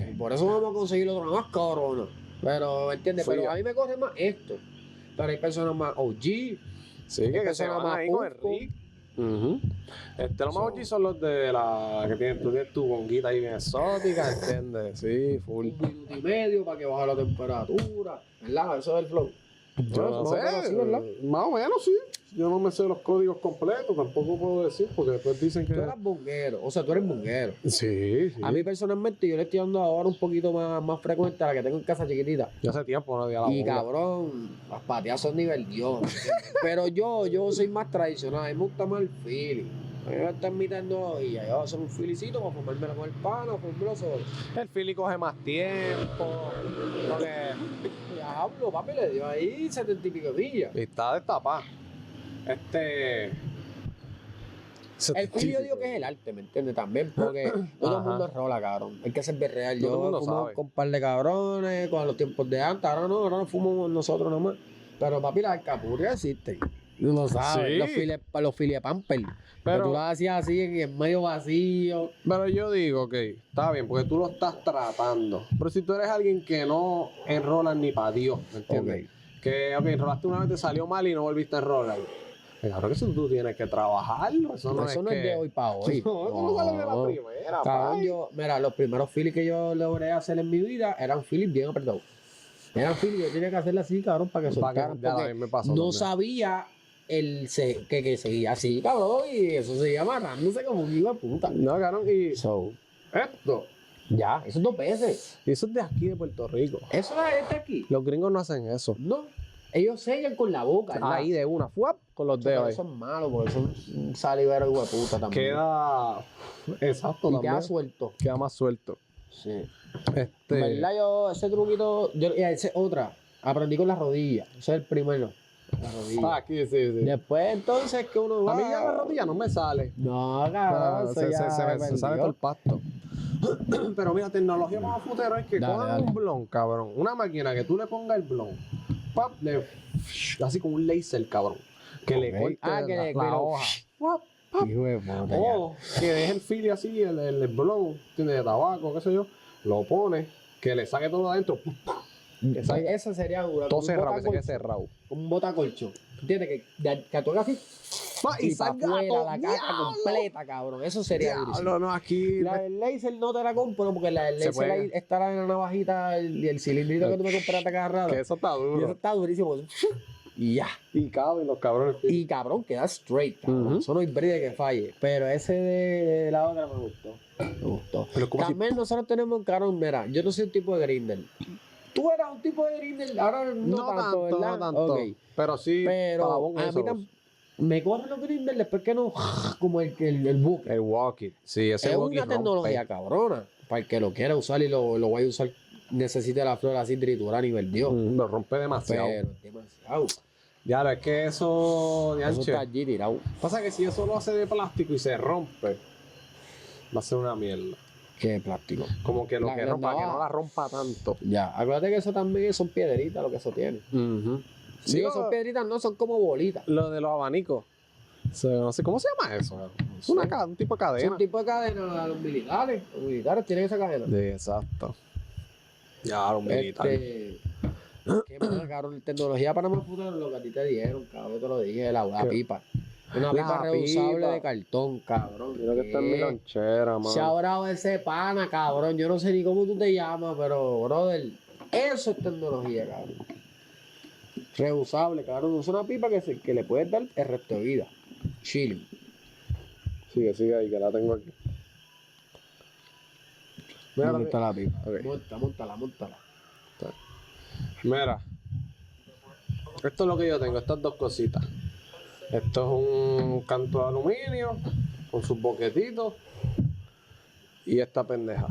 Y por eso vamos a conseguir otra más cabrona. Pero, ¿entiendes? Fui Pero yo. a mí me corre más esto. Pero hay personas más OG. Sí, que se personas van más ahí con el Pufco. rig. Los más So- OG son los de la que tú tienes tu bonguita ahí bien exótica, ¿entiendes? Sí, full. Un minuto y medio para que baje la temperatura. ¿Verdad? Eso es el flow. Yo Bueno, no eso sé, es así, ¿verdad? más o menos sí. Yo no me sé los códigos completos, tampoco puedo decir, porque después dicen que... Tú eras bonguero. O sea, tú eres bonguero. Sí, sí. A mí personalmente yo le estoy dando ahora un poquito más frecuente a la que tengo en casa chiquitita. Yo hace tiempo no di a la Y bola. cabrón, las pateas son nivel Dios. ¿entiendes? Pero yo soy más tradicional, a mí me gusta más el feeling. A mí me gusta en mi tecnología. Yo voy a hacer un feelicito para formármelo con el pana, formármelo solo. El fili coge más tiempo, porque Diablo, papi, le dio ahí 70 y pico millas. está destapada. El fili yo digo que es el arte, ¿me entiendes? También, porque no todo el Ajá. mundo rola, cabrón. Hay que ser bien real. No todo el Yo mundo fumo sabe. con un par de cabrones, con los tiempos de antes. Ahora no fumamos nosotros nomás. Pero papi, las alcapurrias existen. Tú lo sabes. Sí. Los fili pamper. Pero tú Pero, las hacías así en medio vacío. pero yo digo, ok, está bien, porque tú lo estás tratando. Pero si tú eres alguien que no enrolas ni para Dios, ¿me entiendes? Que, ok, enrolaste una vez, te salió mal y no volviste a enrolar. Claro que eso tú tienes que trabajarlo. Eso no, Eso es no que... es de hoy para hoy. No, eso no sale de la primera. Cabrón, pai. mira, los primeros filis que yo logré hacer en mi vida eran filis bien apretados. Eran filis, yo tenía que hacerle así, cabrón, para que Pa' que- soltaran. ya Porque me pasó no también. sabía que seguía así, cabrón, y eso seguía amarrándose como un hijo de puta. No, cabrón, y So, esto. ya, eso 2 veces. Y eso es de aquí, de Puerto Rico. Eso es de aquí. Los gringos no hacen eso. No, ellos sellan con la boca, ¿verdad? Ahí de una, ¡fuap! Con los Pero dedos ahí. eso es malo, porque son un salivero hijo de puta también. Queda. Exacto, y también. queda suelto. Queda más suelto. Sí. Este. ¿Verdad? Yo, ese truquito, esa es otra. Aprendí con la rodilla. Ese es el primero. La rodilla. Aquí, sí. Después, entonces, que uno va. A mí ya la rodilla no me sale. No, cabrón, eso se ya sale perdió. todo el pasto. Pero mira, tecnología como futero es que Dale, cojan dale. un blon, cabrón. Una máquina que tú le pongas el blon. Pap, así con un laser, cabrón. Que le Ok. corte Que la, le- la que lo- hoja. Pap, pap. Hijo de puta, ya. O que deje el fili así, el blon, tiene de tabaco, qué sé yo. Lo pone, que le saque todo adentro. Pum, que salga Esa sería dura. todo como un cerrado, que se quede botacolcho, cerrado. como un botacolcho. ¿Entiendes? Que tú hagas así Y y para salga afuera todo. la caca completa, cabrón. Eso sería durísimo. Diablo, no, aquí. La del laser no te la compro porque la del Se laser puede. ahí está en la navajita y el cilindrito que tú me compraste cada rato. Que eso está Y eso duro. está durísimo. Y ya. Y caben los cabrones. Y cabrón, queda straight, cabrón. Ujú. Eso no hay break de que falle. Pero ese de la otra me gustó. Me gustó. Pero es como si- También nosotros tenemos, cabrón, mira, yo no soy un tipo de grinder. Tú eras un tipo de grinder, ahora no, tanto, ¿verdad? no tanto. Ok. Pero sí, Pero palabón a eso. mí me corren los grinders después que no, como el buque. El walkie. Sí, ese Es walkie una tecnología cabrona. Para el que lo quiera usar y lo vaya a usar, necesita la flor así triturada a nivel Dios. Lo rompe demasiado. Pero es demasiado. Ya, es que eso, de Eso anche. está allí tirado. Pasa que si eso lo hace de plástico y se rompe, va a ser una mierda. Qué plástico. Como que lo La que rompa, que navaja. no la rompa tanto. Ya, acuérdate que eso también son piedritas lo que eso tiene. Sí, Digo, son piedritas, no son como bolitas. lo de los abanicos. No sé, ¿cómo se llama eso? Es un tipo de Es cadena. un tipo de cadena, los militares. Los militares tienen esa cadena. Sí, exacto. Ya, los militares. Qué más, cabrón. Tecnología para más futuro lo que a ti te dieron, cabrón. Yo te lo dije, la ¿Qué? pipa. Una La pipa reusable pipa. de cartón, cabrón. Mira que está en mi ¿Qué? lonchera, mano. Se ha orado ese pana, cabrón. Yo no sé ni cómo tú te llamas, pero, brother, eso es tecnología, cabrón. Reusable, cabrón. Es una pipa que le puedes dar el resto de vida. Chilling. Sigue ahí, que la tengo aquí. Mira, ¿Dónde está la pipa? Ok. Móntala. Mira, esto es lo que yo tengo, estas dos cositas. Esto es un canto de aluminio con sus boquetitos y esta pendeja.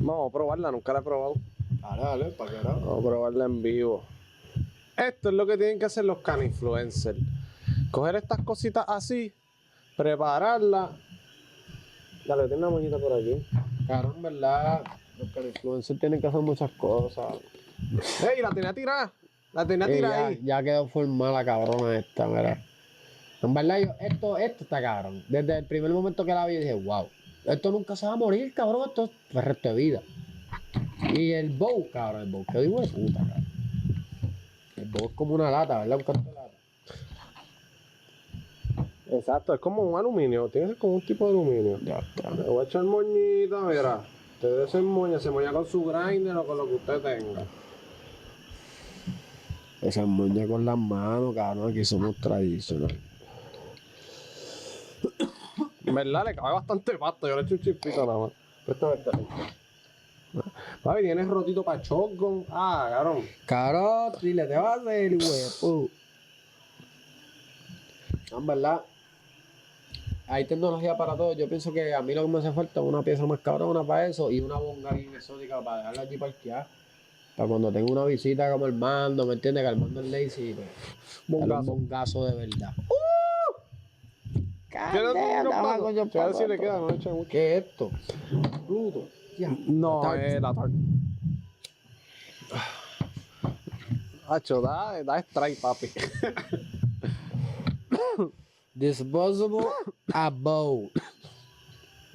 Vamos a probarla, nunca la he probado. Dale, para que no. Vamos a probarla en vivo. Esto es lo que tienen que hacer los caninfluencers. Coger estas cositas así, prepararlas. Dale, tiene una moñita por aquí. Cabrón, ¿verdad? Los que influencers tienen que hacer muchas cosas. ¡Ey! La tenía tirada. La tenía tirada ahí. Ya quedó formada la cabrona esta, mira. En verdad, esto está cabrón. Desde el primer momento que la vi, dije, wow. Esto nunca se va a morir, cabrón. Esto es el resto de vida. Y el bow, cabrón, el bow, que digo de puta, cabrón. El bow es como una lata, ¿verdad? Un canto de lata. Exacto, es como un aluminio. Tiene que ser como un tipo de aluminio. Ya está. Le voy a echar moñita, mira. Usted se moña con su grinder o con lo que usted tenga. Esa moña con las manos, cabrón. Aquí somos tradicionales. En verdad le cabe bastante pasto. Yo le echo un chispito nada más. Préstame esta. Papi, tienes rotito para shotgun. Ah, cabrón. Cabrón, dile, te vas a hacer, huevo. En verdad, hay tecnología para todo. Yo pienso que a mí lo que me hace falta es una pieza más cabrona para eso y una bonga bien exótica para dejarla allí parqueada. Para cuando tenga una visita como el mando, ¿me entiendes? Que el mando es lazy, pues, darle un bongazo de verdad. ¿Quieres un a ver si le queda, no le eche mucho. ¿Qué es esto? Pluto. Ya. No, Tart. la tart. Hacho, da strike, papi. Disposable above.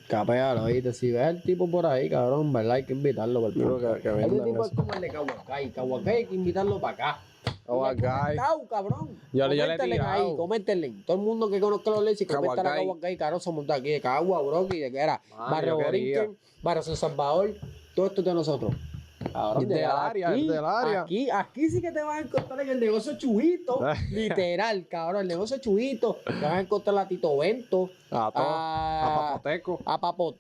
Capealo, oíste. Si ves el tipo por ahí, cabrón, ¿verdad? Hay que invitarlo para el Digo podcast. que Ese vendan tipo eso. es como el de Kawakay. Kawakay hay que invitarlo para acá. Kawakay. Cabrón. Yo le he Coméntenle tirado. ahí, coméntenle. Todo el mundo que conozca los leches, coméntale a Kawakay. Kawakay, cabrón, somos de aquí, de Cagua, Broki, de que era. Mano, Barrio yo quería. Borinquen, Barrio San Salvador, todo esto es de nosotros. Cabrón, Del llegar área, aquí, es del área. Aquí sí que te vas a encontrar en el negocio chubito. Literal, cabrón. El negocio chubito. Te vas a encontrar a Tito Bento. A todo. A Papoteco. A Papot.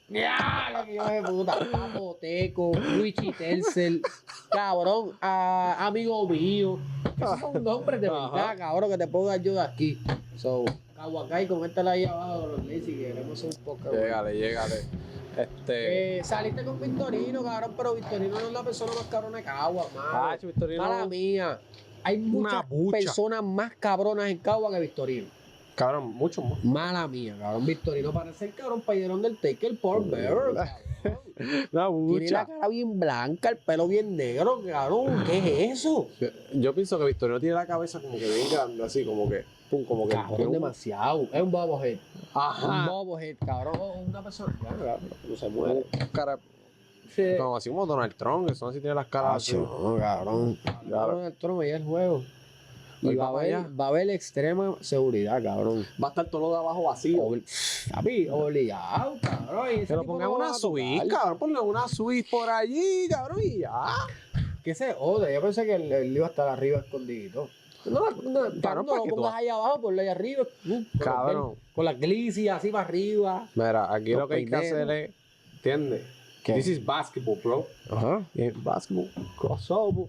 Ya, lo que yo de puta. Papoteco, Luigi Tercel, cabrón, amigo mío. Esos son nombres de verdad, Ajá. cabrón, que te puedo dar yo de aquí. So, Kawakay, coméntale ahí abajo los lazy que queremos hacer un poco. Llégale. Saliste con Victorino, cabrón, pero Victorino no es la persona más cabrona de Cagua, mano. Victorino. Mala mía. hay muchas bucha. personas más cabronas en Cagua que Victorino. Cabrón, mucho más. Mala mía, cabrón. Victorino parece el cabrón payerón del Taker por Bear, cabrón. Una Tiene la bucha. cara bien blanca, el pelo bien negro, cabrón. ¿Qué es eso? Yo pienso que Victorino tiene la cabeza como que bien grande, así como que. Pum, como que. Cabrón, demasiado. Es un bobblehead. Un Ajá. bobblehead, cabrón. Una persona. Claro, no se muere. Cara, Sí. como así como Donald Trump, eso así tiene las caras así. No, cabrón. Claro. El trono ya el juego. Y Él va va a, para haber, allá. va a haber extrema seguridad, cabrón. Va a estar todo lo de abajo vacío. Papi, obligado, cabrón. Y ese Que lo tipo pongan no una va a suite, tocar. cabrón. Ponle una suite por allí, cabrón, y ya. ¿Qué se ode? Yo pensé que él iba a estar arriba escondido. No, Cabrón, no ¿para lo qué tú pongas vas? ahí abajo, ponlo ahí arriba. Cabrón. Con las glicias así para arriba. Mira, aquí Los lo que hay que peineros. hacer es. ¿Entiendes? ¿Qué? This is basketball, bro. Ajá. Y el basketball, crossover.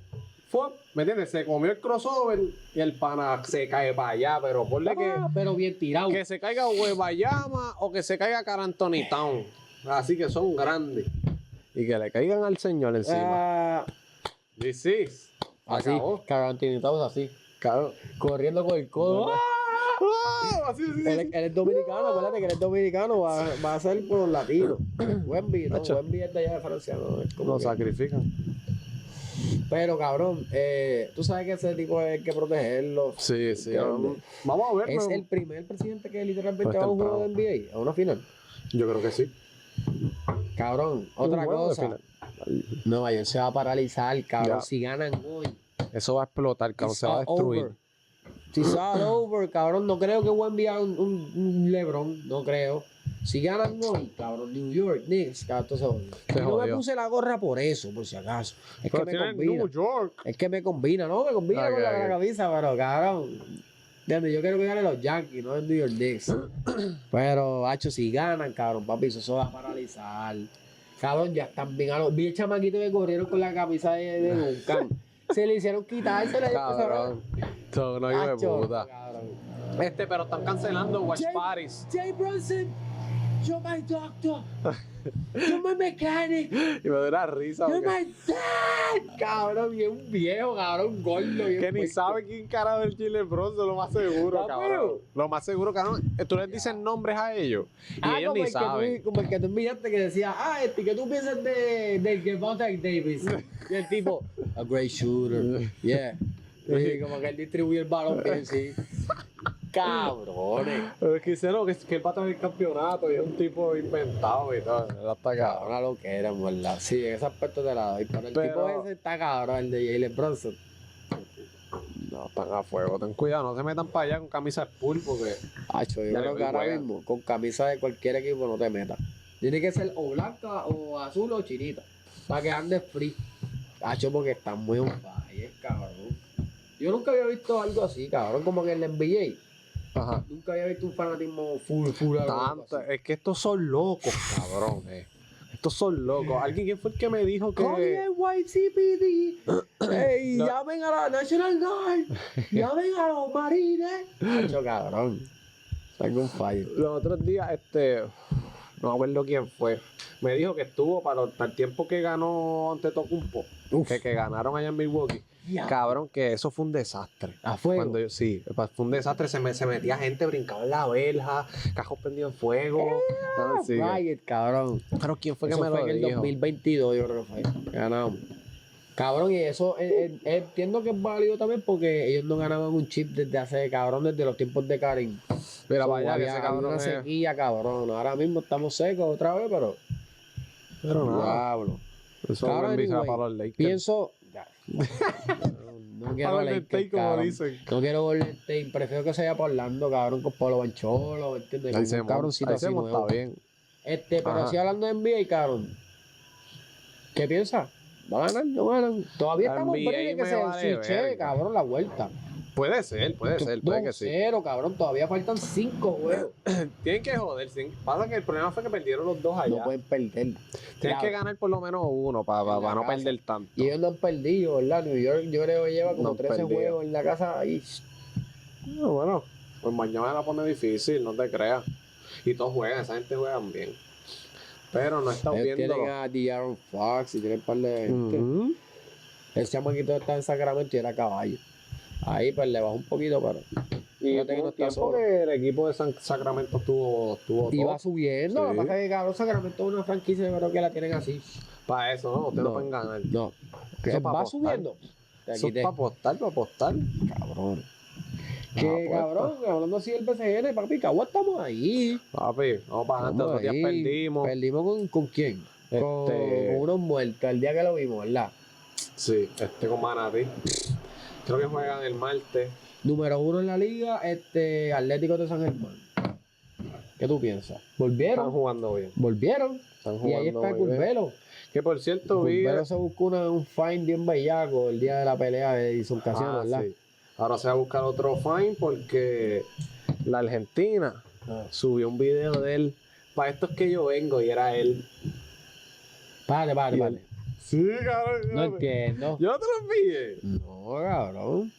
Fue, ¿me entiendes? Se comió el crossover y el pana se cae para allá, pero ponle Pero bien tirado. que se caiga Huebayama o que se caiga Carantoni Town. Así que son grandes. Y que le caigan al señor encima. Ah, This is. así, Acabó. carantinitados así. Cabrón. Corriendo con el codo. ¡Ah! Así, así, Él es dominicano, acuérdate que él es dominicano, va a ser por los latinos. Wemby, ¿no? Hecho. Wemby es de allá de Francia, ¿no? Es como Lo que- sacrifican. Pero cabrón, tú sabes que ese tipo hay que protegerlo. Sí, sí. ¿Entiendes? Vamos a ver. Es pero el primer presidente que literalmente Pues va a un juego de temprano. NBA, a una final. Yo creo que sí. Cabrón, otra Un juego de cosa. final. Nueva York se va a paralizar, cabrón. Ya. Si ganan hoy. Eso va a explotar, cabrón. Se va a it's all destruir. over. It's all over, cabrón. No creo que voy a enviar un LeBron, no creo. Si ganan hoy, cabrón, New York, Knicks, cabrón, todo se jodió. Se Y no me jodió. puse la gorra por eso, por si acaso. Es Pero que me tienen combina. New York. Es que me combina, no, me combina Ok, con la ok. camisa, pero cabrón. ¿Entiendes? Yo quiero que ganen los Yankees, no el New York Knicks. Pero, hacho, si ganan, cabrón, papi, eso va a paralizar. Cabrón, ya están bien. Vi el chamaquito que corrieron con la camisa de Duncan. Se le hicieron quitársela y Cabrón. Todo no hijo de Hacho, puta. cabrón. Pero están cancelando Watch Jay- Parties. Jay Bronson, you're my doctor. You're my mechanic. Y me da una risa. You're porque- my dad. Cabrón, bien viejo, cabrón, gordo. Bien Que ni puesto. sabe quién cara del Chile Bronson, lo más seguro, ¿Está cabrón. feo? Lo más seguro, cabrón. Tú les dices nombres a ellos. Y ellos como ni el que saben. como el que tú enviaste que decía, ¿qué tú piensas del Gervonta Davis? Y el tipo, a great shooter. Yeah. Y como que él distribuye el balón bien, sí. Cabrones. Pero es que dice, no, que él va a tener el campeonato y es un tipo inventado y todo. Él está cabrón. Una loquera, en verdad. Sí, en ese aspecto te la doy. Pero el Pero- tipo ese está cabrón, el de Jalen Bronson. No, están a fuego. Ten cuidado, no se metan para allá con camisa de pool porque. Hacho, yo Ya creo le que ahora juegan. mismo, con camisa de cualquier equipo no te metas. Tiene que ser o blanca, o azul, o chinita. Para que andes free. Hacho, porque están muy on fire, cabrón. Yo nunca había visto algo así, cabrón, como que en la NBA. Ajá. Nunca había visto un fanatismo full. algo Tanto, así. es que estos son locos, cabrón. Estos son locos. ¿Quién fue el que me dijo Call que. the NYCPD. Ey, No. llamen a la National Guard. Llamen a los marines. Hacho, cabrón. Tengo un fallo. Los otros días, no me acuerdo quién fue, me dijo que estuvo para el tiempo que ganó ante Tocumpo, Uf. que ganaron allá en Milwaukee. Ya. Cabrón, que eso fue un desastre. A fuego. Sí, fue un desastre. Se metía gente, brincaba en la verja, cajos prendidos en fuego. No, sí, Riot, cabrón. pero ¿quién fue que Eso me fue lo en el dijo? 2022, yo creo que fue. Ganamos. Cabrón, y eso entiendo que es válido también porque ellos no ganaban un chip desde hace, cabrón, desde los tiempos de Karim. Mira, So, para allá, que ese había cabrón una es- sequía, cabrón. Ahora mismo estamos secos otra vez, pero... Pero nada, Diablo. eso Cabrón, Wemby se va anyway, para los Lakers. Pienso... Ya. No quiero Para los Lakers, Lakers, como cabrón. dicen. No quiero Golden State. Prefiero que se vaya para Orlando, cabrón, con Pablo Bancholo, ¿entiendes? Ahí Como se un cabroncito ahí así se nuevo. está bien. Pero Ajá. así hablando de NBA, cabrón. ¿Qué piensas? ¿Va a ganar? ¿No ganan? Todavía La estamos NBA break de que me se vale switche, verga. cabrón, la vuelta. Puede ser, puede que sí. 2-0, cabrón. Todavía faltan 5 juegos. Tienen que joder. Pasa que el problema fue que perdieron los dos allá. No pueden perder. Tienen que ganar por lo menos uno para En la no casa. perder tanto. Y ellos no han perdido, ¿verdad? New York, yo creo que lleva como No han 13 perdido. juegos en la casa ahí. Bueno, pues mañana la pone difícil, no te creas. Y todos juegan, esa gente juega bien. Pero no he estado Ellos viendo. tienen a De'Aaron Fox y tienen un par de gente. Ujú. Ese chamaquito está en Sacramento y era caballo. Ahí pues le bajó un poquito, pero Y fíjate que hubo no un está tiempo solo. que el equipo de Sacramento estuvo Iba top. subiendo, lo que Sí. pasa es que cabrón, Sacramento es una franquicia, yo creo que la tienen así. Para eso, ¿no? Ustedes no No, pueden ganar. no. Eso Que es para va apostar. subiendo. Te Eso es quité. para apostar, para apostar. Cabrón. Ah, Que pues, cabrón, hablando así del PCN, papi, Cagua estamos ahí. Papi, vamos para adelante. Estamos Otros días ahí. perdimos. ¿Perdimos con quién? Con unos muertos el día que lo vimos, ¿verdad? Sí, con Manatí. Creo que juegan el martes. Número 1 en la liga, Atlético de San Germán. ¿Qué tú piensas? Están ¿Volvieron? jugando bien. ¿Volvieron? Están Y jugando ahí está muy bien. Curbelo. Que por cierto, vi. Curbelo se buscó un fine bien bellaco el día de la pelea de Edison Casiano, ¿verdad? Sí. Ahora se va a buscar otro fine porque la Argentina subió un video de él. Para esto es que yo vengo y era él. Párate. Sí, cabrón. No entiendo. Yo no te lo envié. No, cabrón.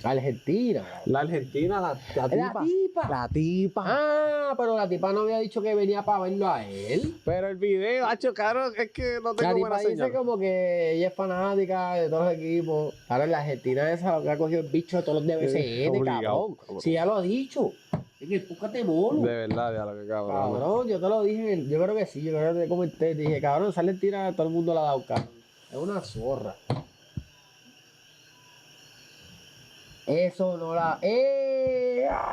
Argentina, cabrón. La Argentina, la tipa. tipa. La tipa. Ah, pero la tipa no había dicho que venía para verlo a él. Pero el video, hacho, cabrón, es que no La tengo tipa buena dice señal. como que ella es fanática de todos los equipos. Ahora la Argentina esa lo que ha cogido el bicho de todos los DBCN, Obligado, cabrón. Si ya lo ha dicho. En el podcast de Molo. De verdad, ya lo que cabrón. Cabrón, yo te lo dije, yo creo que sí, yo creo que te comenté, te dije, cabrón, esa Argentina todo el mundo la ha dado, cabrón. Es una zorra. Eso no la.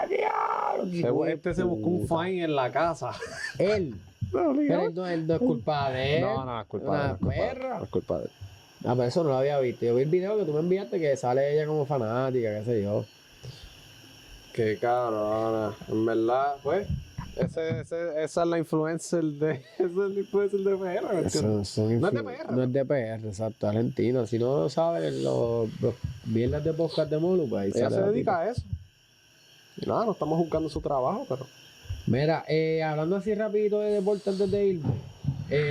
Diablo! Este se buscó un fine en la casa. Él. Pero él no es culpa de él. No, es culpa de él. Una no es culpa de él, perra. no es culpa de él. Ah, pero eso no lo había visto. Yo vi el video que tú me enviaste que sale ella como fanática, qué sé yo. Qué cabrona. En verdad, pues, esa es la influencer de. Esa es la influencer de PR. ¿me entiendes? No es de PR. No es de PR, exacto, argentino. Si no saben los mierdas de podcast de Molo, pues ahí Ella sale se la dedica tipa. a eso. Y nada, no estamos juzgando su trabajo, pero. Mira, hablando así rapidito de deporte antes de irme.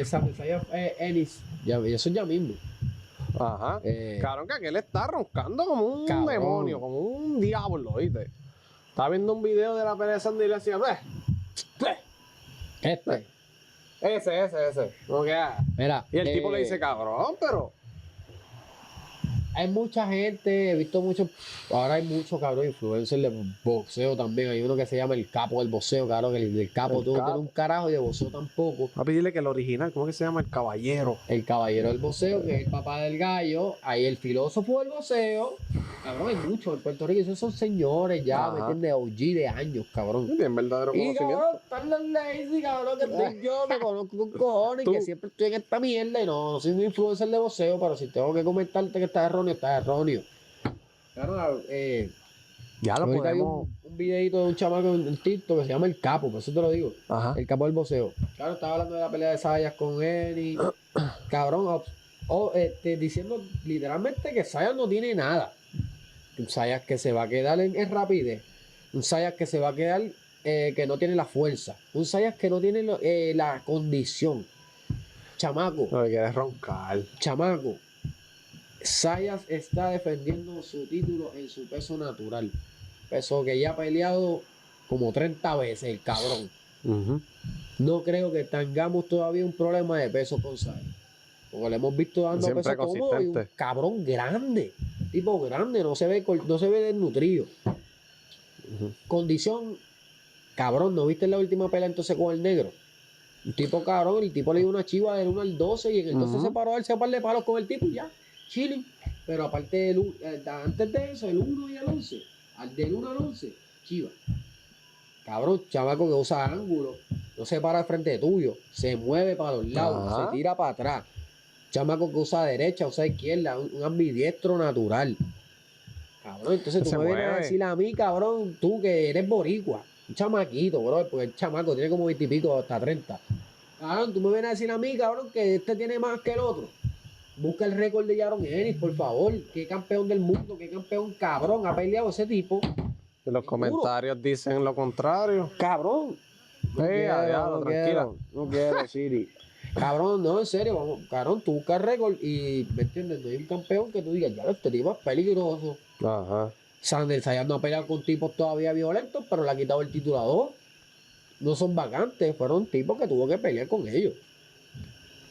Samuel Sayas Ennis, eso ya mismo. Ajá. Eh, Cabrón, que aquel está roncando como un Cabrón. demonio, como un diablo, ¿oíste? Estaba viendo un video de la pelea de Sandy y le decía, ese. ¿Cómo que? Mira, Y el tipo le dice, cabrón, pero. hay mucha gente, he visto mucho, ahora hay muchos cabrón influencers de boxeo también. Hay uno que se llama el capo del boxeo, cabrón, que el capo El tú no capo. tienes un carajo y de boxeo tampoco. Va a pedirle que el original, ¿cómo que se llama? El caballero. El caballero del boxeo, que es el papá del gallo. Ahí el filósofo del boxeo. Cabrón, hay muchos en Puerto Rico. Esos son señores ya, Ajá. ¿me entiendes? OG de años, cabrón. Bien verdadero Y conocimiento. cabrón, están los lazy, cabrón, que estoy yo, que conozco con cojones, Tú. que siempre estoy en esta mierda y no soy un influencer de boxeo, pero si tengo que comentarte que estás erróneo, estás erróneo. Claro, Ya lo ahorita vi podemos. un videito de un chamaco en TikTok que se llama El Capo, por eso te lo digo. Ajá. El Capo del boxeo. Claro, estaba hablando de la pelea de Sayas con Eri. Cabrón, diciendo literalmente que Sayas no tiene nada. Un Sayas que se va a quedar en rapidez. Un Sayas que se va a quedar que no tiene la fuerza. Un Sayas que no tiene la condición. Chamaco, No me quieres roncar. chamaco. Sayas está defendiendo su título en su peso natural. Peso que ya ha peleado como 30 veces el cabrón. Ujú. No creo que tengamos todavía un problema de peso con Sayas. Porque le hemos visto dando Siempre peso cómodo y un consistente. cabrón grande. Tipo grande, no se ve desnutrido. Ujú. Condición, cabrón, ¿no viste la última pelea entonces con el negro? Un tipo cabrón, el tipo le dio una chiva del 1 al 12 y entonces Ujú. se paró a darse un par de palos con el tipo y ya, chilling. Pero aparte antes de eso, el 1 y el 11, del 1 al 11, chiva. Cabrón, chamaco que usa ángulo, no se para al frente tuyo, se mueve para los lados, Ajá. se tira para atrás. Chamaco que usa derecha, usa izquierda, un ambidiestro natural. Cabrón, entonces tú Se me vienes a mueve. decir a mí, cabrón, tú que eres boricua, un chamaquito, bro, porque el chamaco tiene como 20 y pico hasta 30. Cabrón, tú me vienes a decir a mí, cabrón, que este tiene más que el otro. Busca el récord de Yaron Ennis, por favor. Qué campeón del mundo, qué campeón cabrón ha peleado ese tipo. Y los comentarios dicen lo contrario. Cabrón. Diablo, tranquila. No quiero, Siri. Cabrón, no, en serio, vamos, cabrón, tú buscas récord y, ¿me entiendes? No hay un campeón que tú digas, ya, este tipo es peligroso. Ajá. Sander Sayas no ha peleado con tipos todavía violentos, pero le ha quitado el título a 2. No son vacantes, fueron tipos que tuvo que pelear con ellos.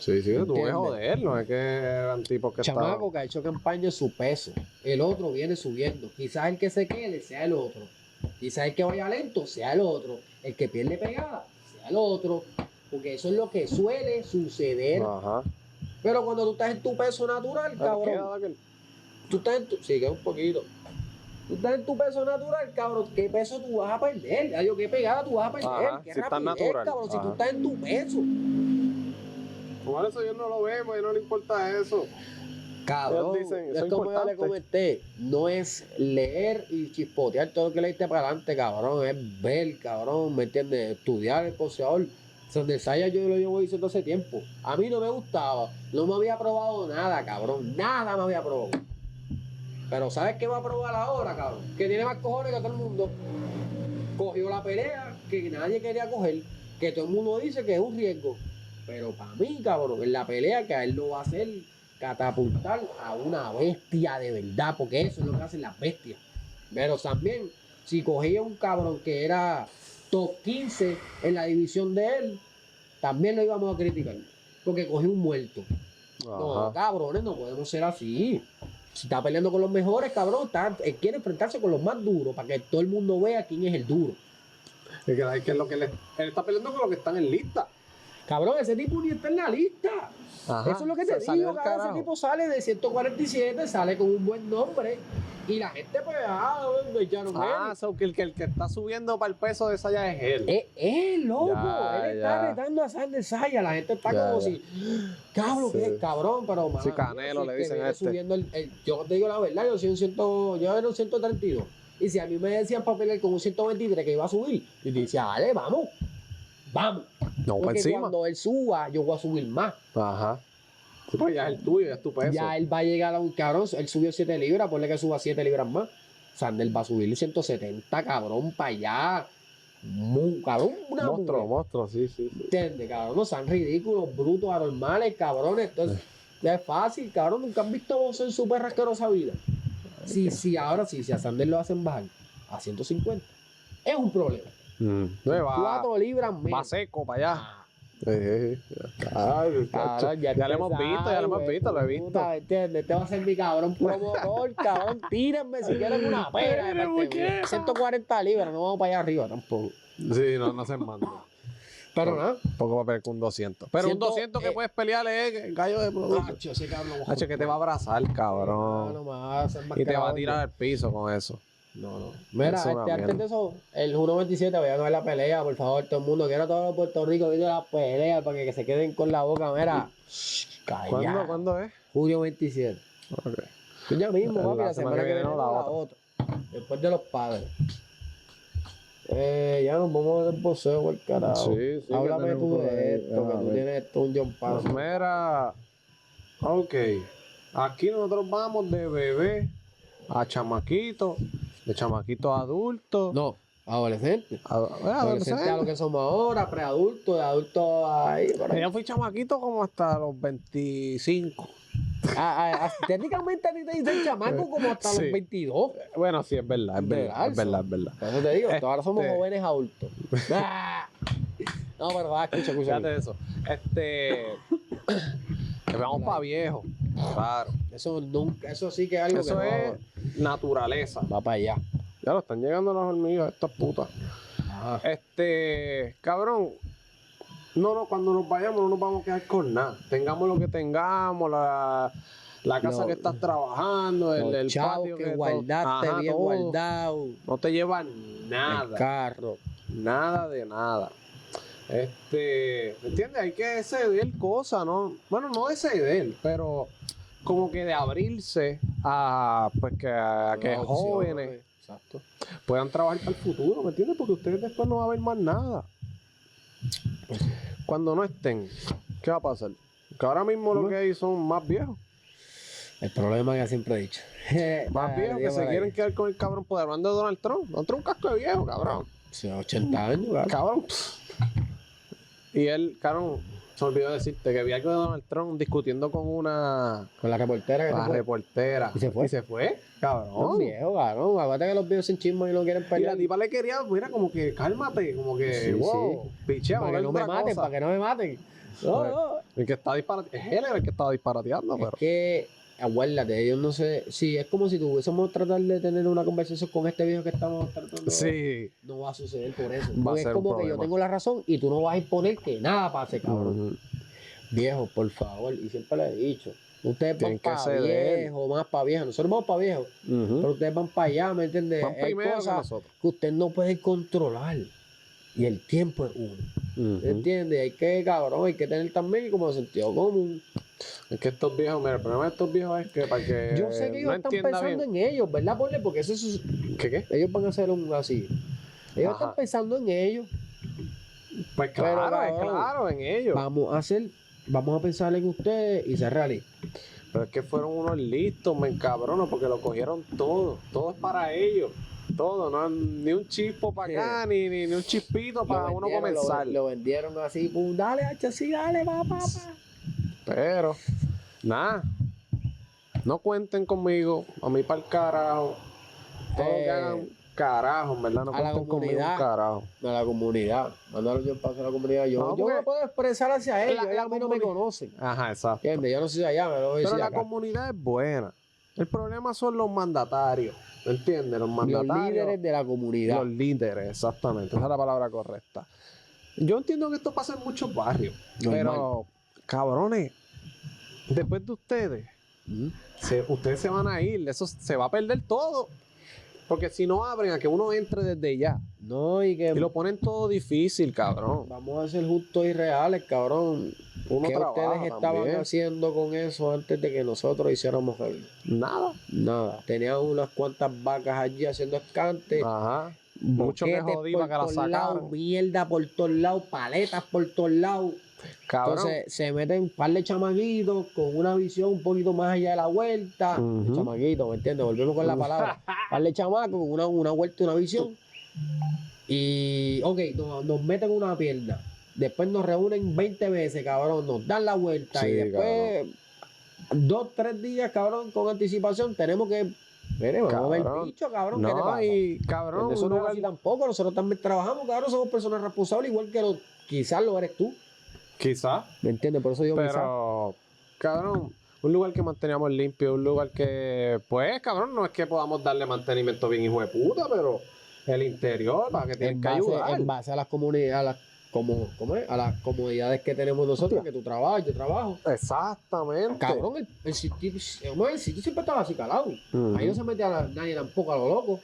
Sí, sí, tú ves ¿Entiendes? joder, no es que eran tipos que Chamaco que ha hecho campaña en su peso. El otro viene subiendo. Quizás el que se quede sea el otro. Quizás el que vaya lento sea el otro. El que pierde pegada sea el otro. Porque eso es lo que suele suceder. Ajá. Pero cuando tú estás en tu peso natural, cabrón. Queda aquel. Tú estás en tu... Sí, queda un poquito. Tú estás en tu peso natural, cabrón. ¿Qué peso tú vas a perder? Ya yo, ¿qué pegada tú vas a perder? Ajá, ¿Qué si estás rapidez, natural. cabrón? Si tú Ajá. estás en tu peso. Por eso ellos no lo ven, porque no le importa eso. Cabrón, Ellos dicen, eso es es como yo le importante. comenté, no es leer y chispotear todo lo que leíste para adelante, cabrón, es ver, cabrón, ¿me entiendes? Estudiar el poseador. Donde Saya yo lo llevo diciendo hace tiempo. A mí no me gustaba, no me había probado nada, cabrón, nada me había probado. Pero ¿sabes qué va a probar ahora, cabrón? Que tiene más cojones que todo el mundo. Cogió la pelea que nadie quería coger, que todo el mundo dice que es un riesgo. Pero para mí, cabrón, en la pelea que a él lo va a hacer catapultar a una bestia de verdad, porque eso es lo que hacen las bestias. Pero también, si cogía un cabrón que era top 15 en la división de él, también lo íbamos a criticar, porque cogió un muerto. No, Ajá. cabrones, no podemos ser así. Si está peleando con los mejores, cabrón, él quiere enfrentarse con los más duros, para que todo el mundo vea quién es el duro. Es que es lo que él está peleando con los que están en lista. Cabrón, ese tipo ni está en la lista. Ajá. Eso es lo que te Salió digo, del cabrón. carajo. Ese tipo sale de 147, sale con un buen nombre. Y la gente, pues, me echaron So que el que está subiendo para el peso de esa ya es él. Es loco. Ya, Él está ya. retando a Sander Saya. La gente está Ya, como ya. si, cabrón, Sí. qué cabrón, pero mano, Sí, Canelo si le el que dicen viene a este. subiendo yo te digo la verdad, yo era un 132. Y si a mí me decían para pelear con un 123 que iba a subir, yo decía, dale, vamos. Vamos. No, para Porque encima. cuando él suba, yo voy a subir más. Ajá. Sí, pues ya es el tuyo, ya es tu peso. Ya él va a llegar a un cabrón. Él subió 7 libras, ponle que suba 7 libras más. Sander va a subir 170, cabrón, para allá. Cabrón, una Monstruo, sí. ¿Entiendes, cabrón? No sean ridículos, brutos, anormales, cabrones. Entonces, es fácil, cabrón. Nunca han visto vos en su perra asquerosa vida. Ahora sí, si a Sander lo hacen bajar a 150, es un problema. Va 4 libras menos. va seco para allá. Ah, Ay, cabrón, ya lo hemos empezamos, visto, ya lo hemos güey, visto, lo he visto. puta, ¿entiendes? Este va a ser mi cabrón promotor, cabrón. Tírenme si quieren una pera. de parte mía. 140 libras, no vamos para allá arriba tampoco. Sí, no se manda. Pero nada. Poco va a pelear con un 200. Pero un 100, 200 que puedes pelear es el gallo de producto. Nacho, ese cabrón. Hacho, que te va a abrazar, cabrón. No, va a hacer más Y te va a cabrón. tirar al piso con eso. No. Mira, Eso es una antes mierda. de eso, el 1.27 voy a ver la pelea, por favor, todo el mundo. Quiero a todo Puerto Rico viendo la pelea para que se queden con la boca. Mira, calla. ¿Cuándo es? Julio 27. Ok. Pues ya mismo, La papi, la semana que viene no, la otra. Después de los padres. Ya nos vamos del boxeo por el carajo. Sí, sí, Háblame que tú tenemos por de ahí. esto, que A tú ver. tienes esto, un John Paso. Mira, ok. Aquí nosotros vamos de bebé a chamaquito, de chamaquito a adulto. No, adolescente. Adolescente a lo que somos ahora, preadulto, de adulto ahí. por ahí. Yo fui chamaquito como hasta los 25. Técnicamente a ti te dicen chamaco como hasta Sí. los 22. Bueno, sí, es verdad, es verdad, es verdad, es verdad. Por eso te digo, ahora somos Este- jóvenes adultos. No, pero va, escucha. Fíjate de eso. Que vamos para viejo. Claro. Eso sí que es algo Eso que es naturaleza. va para allá. Ya lo están llegando las hormigas, estas putas. Ajá. Cabrón. No, cuando nos vayamos no nos vamos a quedar con nada. Tengamos lo que tengamos, la casa No. que estás trabajando, Los el chavos patio que todo. guardaste Ajá, bien todo. guardado. No te llevan El nada. carro. Nada de nada. ¿Me entiendes? Hay que ceder cosas, ¿no? Bueno, no de ceder, pero como que de abrirse a que Nuevas jóvenes opciones. Exacto. puedan trabajar para el futuro, ¿me entiendes? Porque ustedes después no va a ver más nada. Cuando no estén, ¿qué va a pasar? Que ahora mismo lo que hay son más viejos. El problema que siempre he dicho. Más viejos que se quieren quedar con el cabrón poder. Hablando de Donald Trump. Donald Trump es un casco de viejo, cabrón. Sí, 80 años, ¿verdad? Cabrón. Y él, cabrón, se me olvidó decirte que vi algo de Donald Trump discutiendo con una Con la reportera que la se fue. reportera. ¿Y se fue? ¿Y se fue? Un Cabrón. viejo, cabrón. Acuérdate que los viejos sin chismo y no quieren Y pelear. la tipa le quería, mira, como que cálmate, como que, Sí, wow, pichea, Para que no me maten, para que no me maten. No, Pues, no. el que está disparateando, es él el que estaba disparateando, Es pero. que, acuérdate, ellos no sé. Sí, es como si tuviésemos tratar de tener una conversación con este viejo que estamos tratando. Sí. No va a suceder por eso. Va a Porque es ser un como que yo problema. tengo la razón y tú no vas a imponer que nada pase, cabrón. Ujú. Viejo, por favor, y siempre le he dicho. Ustedes van Tienen que para ceder. viejo, más para viejo. Nosotros vamos para viejo, Ujú. pero ustedes van para allá, ¿me entiendes? Van Hay primero que cosas nosotros. que usted no puede controlar. Y el tiempo es uno. Ujú. ¿Me entiendes? Hay que, cabrón, hay que tener también como sentido común. Es que estos viejos, mira, el problema de estos viejos es que para que Yo sé que ellos no están entienda pensando bien. en ellos, ¿verdad, Porle? Porque eso es, ¿Qué? ellos van a hacer un así. Ellos Ajá. están pensando en ellos. Pues Pero, claro, es cabrón, claro, en ellos. Vamos a pensar en ustedes y ser realistas. Pero es que fueron unos listos, me encabrono, porque lo cogieron todo. Todo es para ellos. Todo, no ni un chispo para acá, ni un chispito para uno comenzar. Lo vendieron así, pum, dale, hacha, sí, dale, va. Pero, nada. No cuenten conmigo, a mí para el carajo. Todo lo que hagan carajo, en verdad, no a la cuenten conmigo un comunidad. carajo. A la comunidad. Mándalo yo paso a la comunidad. Yo, No, yo porque me puedo expresar hacia ellos. la Ellos a mí no me comuni- conocen. Ajá, exacto. ¿Entiendes? Yo no soy de allá, me lo voy a Pero decir la acá. comunidad es buena. El problema son los mandatarios, ¿entiendes? Los Los mandatarios. líderes de la comunidad. Los líderes, exactamente. Esa es la palabra correcta. Yo entiendo que esto pasa en muchos barrios, Normal. pero, cabrones, después de ustedes, ¿Mm? ustedes se van a ir, eso se va a perder todo. Porque si no abren a que uno entre desde ya No, y que y lo ponen todo difícil, cabrón. vamos a ser justos y reales, cabrón. Uno ¿Qué trabaja ustedes estaban también. haciendo con eso antes de que nosotros hiciéramos algo? Nada. Nada. Tenían unas cuantas vacas allí haciendo escante. Ajá. Mucho que boquetes jodí por para que la todos lados, sacaran. mierda por todos lados, paletas por todos lados. Cabrón. Entonces se meten un par de chamaquitos con una visión un poquito más allá de la vuelta. Ujú. Chamaquitos, ¿me entiendes? Volvemos con la palabra. Par de chamacos con una vuelta y una visión. Y, ok, nos meten una pierna. Después nos reúnen 20 veces, cabrón. Nos dan la vuelta. Sí, y después, 2, 3 días, cabrón, con anticipación, tenemos que. Mire, vamos a ver el Cabrón. bicho, cabrón. ¿Qué te No, pasa? y cabrón, Eso un no es lugar- así tampoco. Nosotros también trabajamos, cabrón. Somos personas responsables, igual que quizás lo eres tú. quizás, ¿Me entiendes? Por eso digo quizás. pero, cabrón, un lugar que manteníamos limpio, un lugar que, pues, cabrón, no es que podamos darle mantenimiento bien hijo de puta, pero el interior, para que tienen que ayudar. En base a las comunidades, ¿cómo es? A las comodidades que tenemos nosotros, que tú trabajas, yo trabajo. Exactamente. Cabrón, el sitio siempre estaba así calado. Ujú. Ahí no se metía nadie tampoco a lo loco.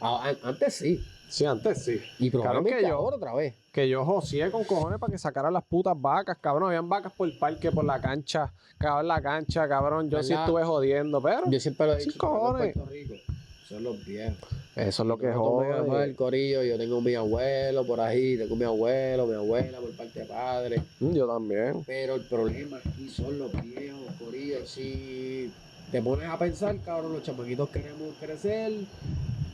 Antes sí. Sí, antes sí. Y probablemente que yo- ahora otra vez. Que yo josé con cojones para que sacaran las putas vacas, cabrón. Habían vacas por el parque, por la cancha, cabrón. Yo sí ¿Verdad? estuve jodiendo, pero Yo siempre lo he Sí, dicho, en cojones. Puerto Rico. Son los viejos. eso es lo que No tomen a mal jode. el corillo. Yo tengo mi abuelo por ahí, tengo mi abuelo, mi abuela por parte de padre. Yo también. Pero el problema aquí son los viejos, corillo. Si te pones a pensar, cabrón, los chamaquitos queremos crecer,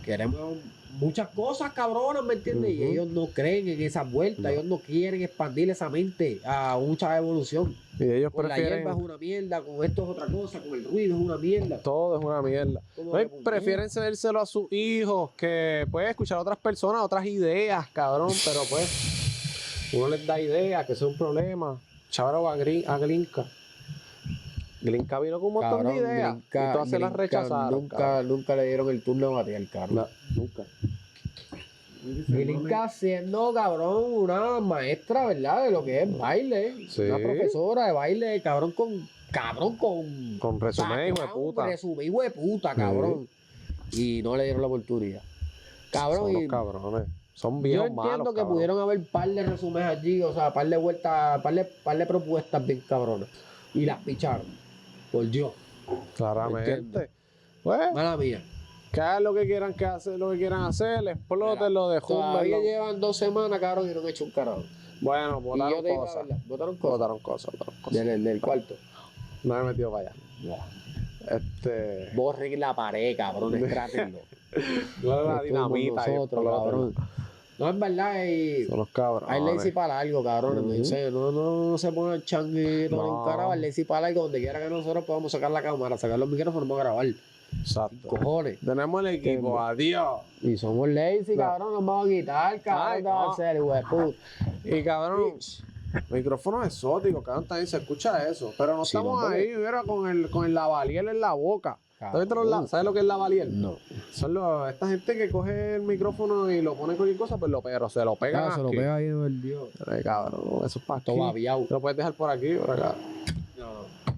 queremos muchas cosas, cabronas, ¿me entiendes? Y Ujú. ellos no creen en esa vuelta, No. ellos no quieren expandir esa mente a mucha evolución. Y ellos Con la hierba es prefieren. una mierda, con esto es otra cosa, con el ruido es una mierda. Todo es una mierda. Como No, y que, pues, prefieren cedérselo a sus hijos que pueden escuchar a otras personas, otras ideas, cabrón. Pero pues, uno les da ideas, que eso es un problema. Chábaro a Glinka. Glinka vino con un montón cabrón, de ideas. Grinca- y todas se las Grinca rechazaron. cabrón. nunca le dieron el turno a batear, cabrón. No, nunca. Grinca siendo, cabrón, una maestra, ¿verdad? De lo que es baile. Sí. Una profesora de baile, cabrón, con Con resumen, hijo de background, puta. resumen, hijo de puta, cabrón. Y no le dieron la oportunidad. Cabrón, Son y los cabrones. Son yo viejos entiendo malos, que cabrón. pudieron haber par de resúmenes allí, o sea, par de vueltas, par de propuestas bien cabronas. Y las picharon. Por Dios. Claramente. Entiendo. Pues, Mala mía. que hagan lo que quieran que hacer, lo que quieran hacer, explótenlo, Todavía dejúmenlo. llevan 2 semanas, cabrón, y no han hecho un carajo. Bueno, Y yo votaron te digo la cosas. verdad, votaron cosas. Votaron cosas. Del cuarto. No me he metido para allá. Borren la pared, cabrón, estrátenlo. La Estuvo con dinamita ahí, nosotros, explótenlo. cabrón. No, es verdad, Son los cabrones. hay lazy para algo, cabrón. En serio, no se pone el changuito No. ni un carajo, hay lazy para algo donde quiera que nosotros podamos sacar la cámara, sacar los micrófonos para grabar. Exacto. Cojones. Tenemos el equipo, adiós. Y somos lazy, cabrón, nos vamos a quitar, cabrón, Ay, te va a no. hacer, güey, puta. Y cabrón, micrófonos exóticos, cabrón, también se escucha eso. Pero no Sí, estamos no, porque- ahí, mira, con el lavalier en la boca. Cabrón. ¿Sabes lo que es lavalier? No. Son esta gente que coge el micrófono y lo pone en cualquier cosa, pues pero se lo pega Se lo aquí. pega ahí, el Dios. Ay, cabrón, eso es para aquí. Todo babiado. Lo puedes dejar por aquí, por acá.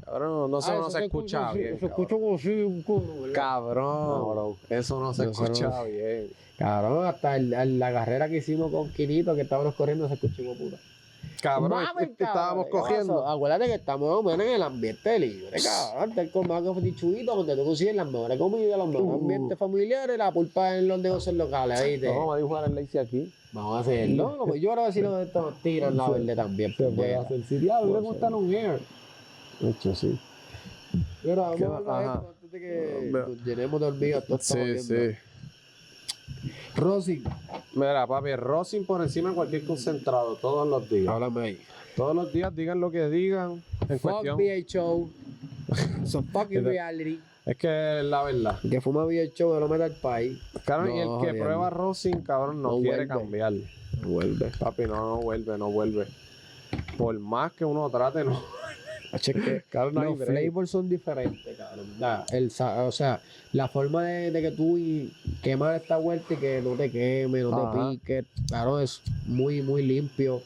Cabrón, no, Ah, no se escucha bien. Se escucha como si un culo, ¿verdad? Cabrón, eso no se Eso no- escucha bien. Cabrón, hasta la carrera que hicimos con Quinito, que estábamos corriendo, se escuchó como puta. Cabrón, Mames, estábamos cabrón, ¿qué cogiendo. pasó? Acuérdate que estamos en el ambiente libre, cabrón. Está el colmado que dichuito, donde tú consigues las mejores comidas, los mejores ambientes familiares, la pulpa en los negocios locales, ¿viste? No, vamos a dibujar el lazy aquí. Vamos a hacerlo. No, yo creo que si los de estos tiran la verde también. Se puede puñeta. hacer. Sí, diablo, mira cómo Puede está en un air. De hecho, sí. Pero vamos ¿Qué a va? hablar de Ajá. esto antes de que Veo. nos llenemos de olvido. Todos estamos Sí, viendo. sí. Rosy, Mira, papi, rosin por encima de cualquier concentrado, todos los días. háblame ahí. Todos los días digan lo que digan. En Fuck cuestión, BHO. So fucking reality. es que es la verdad. El que fuma BHO me lo mete al país. Cabrón, y el No, que jodiendo. prueba rosin, cabrón, no No quiere vuelve. cambiar. Vuelve. Papi, no vuelve. Por más que uno trate, no. Cabrón, no hay Los break. flavors son diferentes, cabrón. O sea, la forma de que tú quemas esta vuelta y que no te queme, no te Ajá. pique, claro, es muy, muy limpio.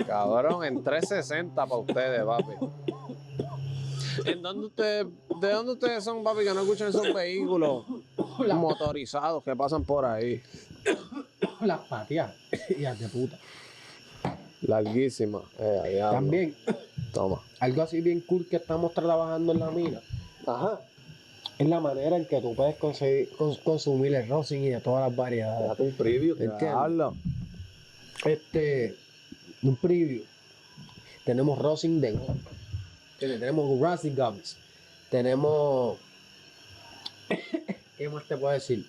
Cabrón, en 360 para ustedes, papi. ¿De dónde ustedes son, papi, que no escuchan esos vehículos motorizados que pasan por ahí? Las patías, hijas de puta. Larguísima. Diablo. También, Toma. algo así bien cool que estamos trabajando en la mina. Ajá. Es la manera en que tú puedes consumir el rosin y de todas las variedades. Date un preview, ¿Entiendes? diablo. Un preview. Tenemos rosin de gum. Tenemos rosin gums. Tenemos. ¿Qué más te puedo decir?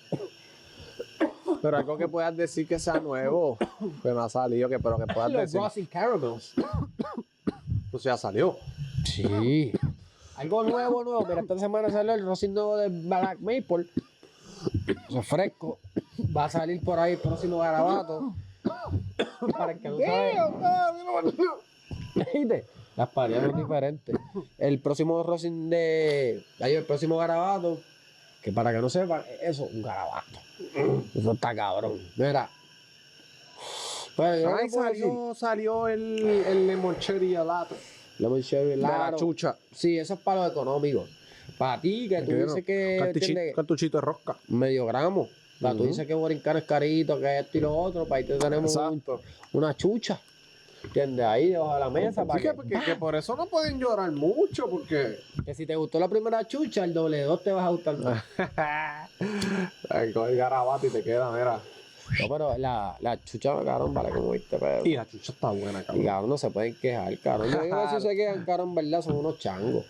Pero algo que puedas decir que sea nuevo. Que me ha salido, pero que puedas Los decir. rosin caramels. Pues ya salió. Sí. Algo nuevo. Mira, esta semana salió el rosin nuevo de Black Maple. Eso es fresco. Va a salir por ahí el próximo garabato. Para el que no sabe. ¿Viste? Las paredes son diferentes. El próximo rosin el próximo garabato, que para que no sepan, eso es un garabato. Eso está cabrón. Mira. Pues, yo Ay, no puedo decir. salió el lemon cherry helado. Lemon cherry De la helado. chucha. Sí, eso es para los económicos. Para ti, que tú dices que ¿entiendes? Cartuchito de rosca. Medio gramo. Tú Ujú. dices que Borincano es carito, que esto y lo otro. Para ahí te tenemos Exacto. una chucha. ¿Entiendes? Ahí debajo de la mesa. Para Así que por eso no pueden llorar mucho, porque. que si te gustó la primera chucha, el doble 2 te vas a gustar más. Ay, coge el garabato y te queda, mira. No, pero la chucha, cabrón, vale como 20 pesos. Y la chucha está buena, Y cabrón. cabrón, no se pueden quejar, cabrón. Yo digo que si se quedan, cabrón, en verdad, son unos changos.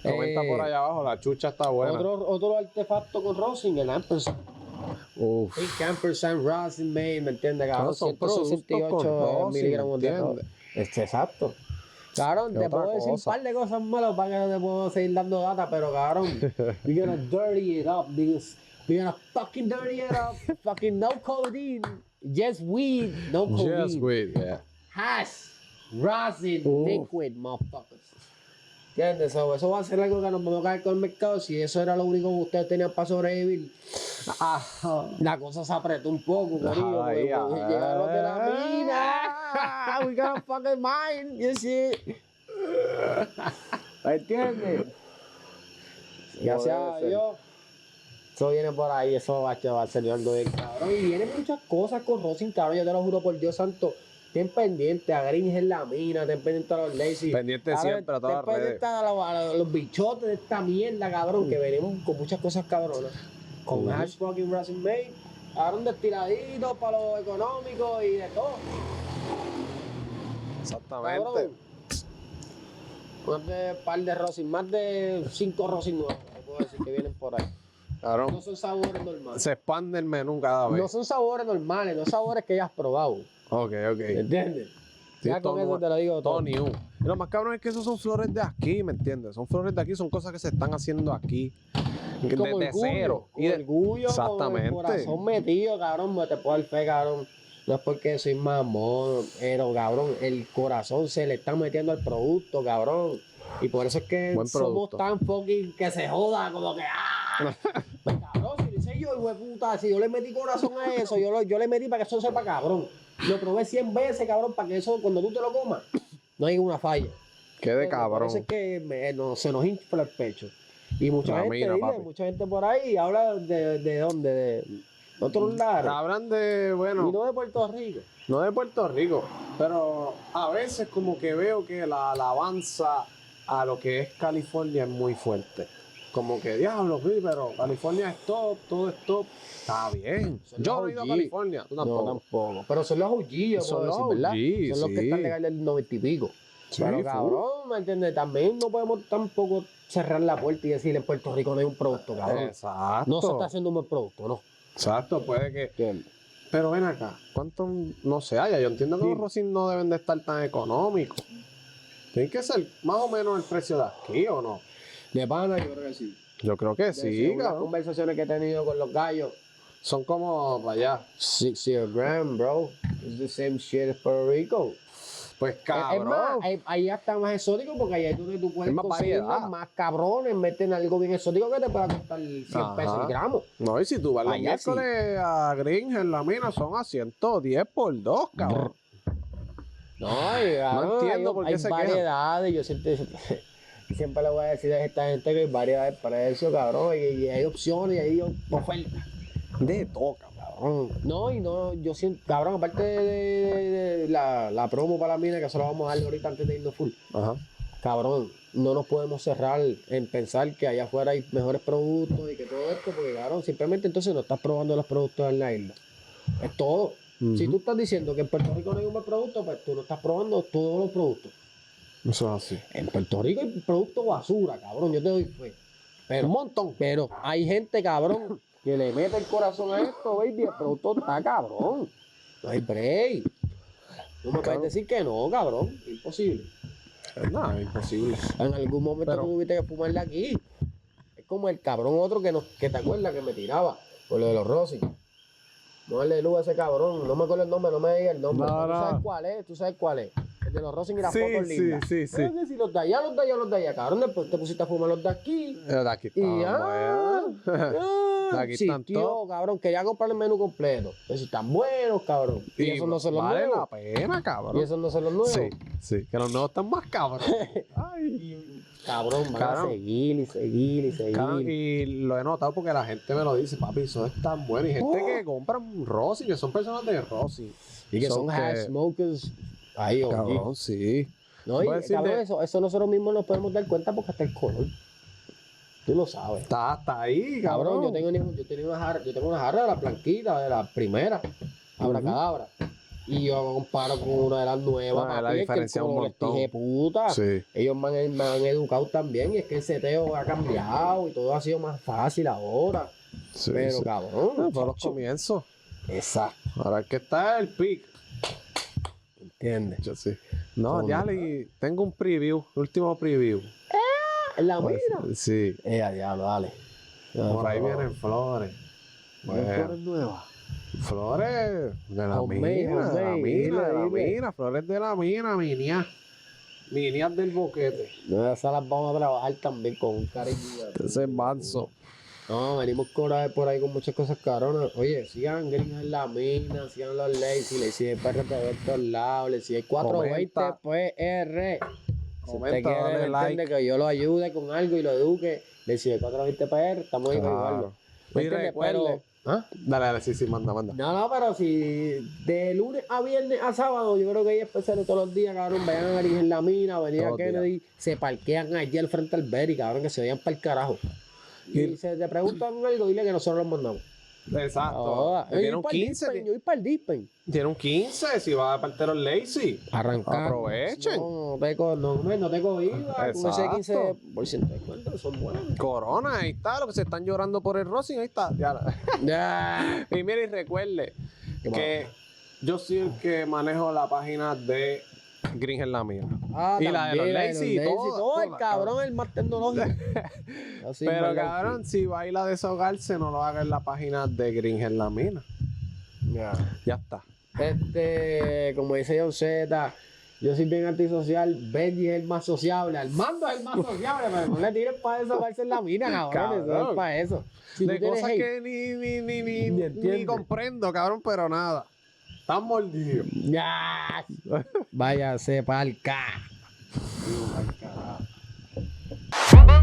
Comenta por allá abajo, la chucha está buena. Otro artefacto con rosin, el ampersand. Uf. El ampersand rosin made, ¿me entiendes, cabrón? Claro, son productos 168 con rosin, miligramos de ¿entiendes? rosin. Exacto. Cabrón, ¿Qué te otra puedo decir un cosa? par de cosas malas para que no te puedo seguir dando data, pero cabrón, we're gonna dirty it up, niggas. We're gonna fucking dirty it up. Fucking no codeine. Just weed, no codeine. Just wait, yeah. Hash, rosin, Uf. liquid, motherfuckers. ¿Entiendes? Eso va a ser algo que nos vamos a caer con el mercado. Si eso era lo único que ustedes tenían para sobrevivir, la cosa se apretó un poco, corillo. Ahí, porque llegaron los de la mina. We got fucking mine, you see. ¿Entiendes? Gracias a debe ser. Dios. Eso viene por ahí, eso va a ser algo bien cabrón. Y vienen muchas cosas con rosin, cabrón. Yo te lo juro por Dios santo. Ten pendiente a Gringe en la mina, ten pendiente a los lazy. Pendiente Cabrón, siempre a todas las ten redes. pendiente a los bichotes de esta mierda, cabrón, que venimos con muchas cosas cabronas. Con hash fucking rosin made, cabrón, destiladitos para los económicos y de todo. Exactamente. Cabrón. Par de Rosin, más de 5 Rosin nuevos, te puedo decir que vienen por ahí. Cabrón, No son sabores normales. se expande el menú cada vez. No son sabores normales, no sabores que ya has probado. Ok. ¿Entiendes? Sí, Ya con eso te lo digo todo. todo new. Y lo más cabrón es que esos son flores de aquí, ¿me entiendes? Son flores de aquí, son cosas que se están haciendo aquí. Como Desde cero. Con orgullo, Exactamente. con el corazón metido, cabrón, me te puedo dar fe, cabrón. No es porque soy mamón, pero cabrón, el corazón se le está metiendo al producto, cabrón. Y por eso es que Buen somos producto. tan fucking que se joda, como que Pues cabrón, si lo hice yo, hijo de puta, si yo le metí corazón a eso, yo le metí para que eso sepa cabrón. Lo probé 100 veces, cabrón, para que eso, cuando tú te lo comas, no hay una falla. Qué de Por cabrón. eso es que se nos infla el pecho. Y mucha La gente, mina, dile, papi. mucha gente por ahí habla de dónde, de otros lados. Hablan de, Y bueno, no de Puerto Rico. no de Puerto Rico, pero a veces como que veo que la alabanza a lo que es California es muy fuerte. Como que, diablo, sí, pero California es top, todo es top. Está bien. Son Yo los no he ido a OG. California, tú tampoco. No, tampoco. Pero son los OG, yo Son puedo los decir, ¿verdad? OG, Son los que sí. están legales del 90 y pico. Sí, Pero full. cabrón, ¿me entiendes? También no podemos tampoco cerrar la puerta y decir en Puerto Rico no hay un producto, cabrón. Exacto. No se está haciendo un buen producto, ¿no? Exacto, puede que. ¿Entiendes? Pero ven acá, ¿cuánto no se haya? Yo entiendo que Sí. los Rosin no deben de estar tan económicos. Tiene que ser más o menos el precio de aquí, ¿o no? De pana, yo creo que sí. Yo creo que sí, Según las cabrón. conversaciones que he tenido con los gallos, Son como para allá. 60 grams, bro. It's the same shit as Puerto Rico. Pues Es cabrón. más, ahí está más exótico porque ahí es donde tú puedes Es más conseguir variedad. más cabrones, meten algo bien exótico que te pueda costar 100 pesos Ajá. el gramo. No, y si tú vas los Allá sí. miércoles a Green en la mina, son a 110 por 2, cabrón. No, y, cabrón, entiendo por qué hay se quejan. variedades. Yo siempre le voy a decir a esta gente que hay variedades de precios, cabrón, y hay opciones y hay ofertas. De todo, cabrón. Cabrón. No, y no, yo siento, cabrón, aparte de la promo para la mina, que eso lo vamos a dar ahorita antes de irnos full. Ajá. Cabrón, no nos podemos cerrar en pensar que allá afuera hay mejores productos y que todo esto, porque cabrón, simplemente entonces no estás probando los productos en la isla. Es todo. Si tú estás diciendo que en Puerto Rico no hay un buen producto, pues tú no estás probando todos los productos. Eso es así. En Puerto Rico hay productos basura, cabrón, yo te doy fe. Pero, Un montón. pero hay gente, cabrón, que le mete el corazón a esto, baby, el producto está cabrón. No hay break. No me puedes decir que no, cabrón. Imposible. Nada, es imposible. En algún momento Pero- tú tuviste que fumarle aquí. Es como el cabrón otro que te acuerdas que me tiraba por lo de los Rossi. No darle luz a ese cabrón. No me acuerdo el nombre, no me digas el nombre. No, Pero no. Tú sabes cuál es, tú sabes cuál es. El de los Rossi y las Sí, fotos sí, lindas. sí, sí. Pero que si los de allá, los de allá, cabrón. Después te pusiste a fumar los de aquí. De aquí Y estamos, ya. Aquí Sí, están tío, todos. cabrón. Quería comprar el menú completo. Pero si están buenos, cabrón. Y esos no son los vale nuevos. la pena, cabrón. Y esos no son los nuevos. Sí, sí, que los nuevos están más cabros. Ay. Y, cabrón, van a Cabrón. seguir y seguir y seguir. Cabrón, y lo he notado porque la gente me lo dice, papi, eso es tan bueno. Y gente que compran Rossi, que son personas de Rossi. Y que son que- hash smokers. Ahí, oye. Cabrón, sí. No, y Voy a decir cabrón, de- eso nosotros mismos nos podemos dar cuenta porque hasta el color. Tú lo sabes. Está ahí, Cabrón, cabrón. yo tengo una jarra de la blanquita, de la primera, abracadabra. Y yo comparo con una de las nuevas. Ah, la papi, es que el diferencia es un color está montón. hijeputa. Sí. Ellos me han educado también y es que el seteo ha cambiado y todo ha sido más fácil ahora. Sí, Pero sí. cabrón, Ah, por los chacho, comienzos. exacto, Ahora que está el pic. ¿entiendes? Yo sí. No, Son- ya tengo un preview, último preview. En la Pues, mina. sí. Diablo, dale. Por ahí vienen flores. Bueno, Flores nuevas. flores de la Homemade, mina, de la homemade, mina, de la dile. mina, flores de la mina, minias. Minias del boquete. No, esas las vamos a trabajar también con un cariño. Ese es manso. No, venimos por ahí con muchas cosas caronas. Oye, sigan Green en la mina, sigan los Lazy, le siguen perros de todos lados, le siguen 420 Comenta. PR. Si usted Comenta, quiere, dale ¿me entiende? like. Que yo lo ayude con algo y lo eduque, le sigue 420 PR, estamos ahí para Claro. ayudarlo. Y ¿Me entiende? recuerde- Pero, ¿ah? Dale, sí, manda. No, pero si de lunes a viernes a sábado, yo creo que hay especiales todos los días, cabrón. Vayan a Green en la mina, venir a Todos los Kennedy, se parquean allí al frente al Berry, cabrón, que se vayan para el carajo. Y Y- se te preguntan algo, dile que nosotros los mandamos. Exacto. Tiene un 15. Yo voy para el Dispen. Tiene un 15 si va a parte los lazy. Arrancar. Aprovechen. No te cohibas. Con ese Exacto. 15% de descuento, son buenos. Corona, ahí está, lo que se están llorando por el Rossi, ahí está. Ya. Ya. Y mire, y recuerde ¿Qué que yo soy el que manejo la página de Green en la mía. Ah, Y la de los también, Lazy, toda, el cabrón, el más tecnológico. Así, Pero ¿verdad? cabrón, si baila a deshogarse, no lo haga en la página de Green en la mina. Ya. Ya está. Como dice John Z, yo soy bien antisocial, Benji es el más sociable, Armando es el más sociable, pero no le tires para eso, en la mina, cabrón, eso es para eso. Si tú De tienes cosas hate, que Ni ni entiende. comprendo, cabrón, pero nada. Están mordidos. ya, váyase pa'l ca. Bye.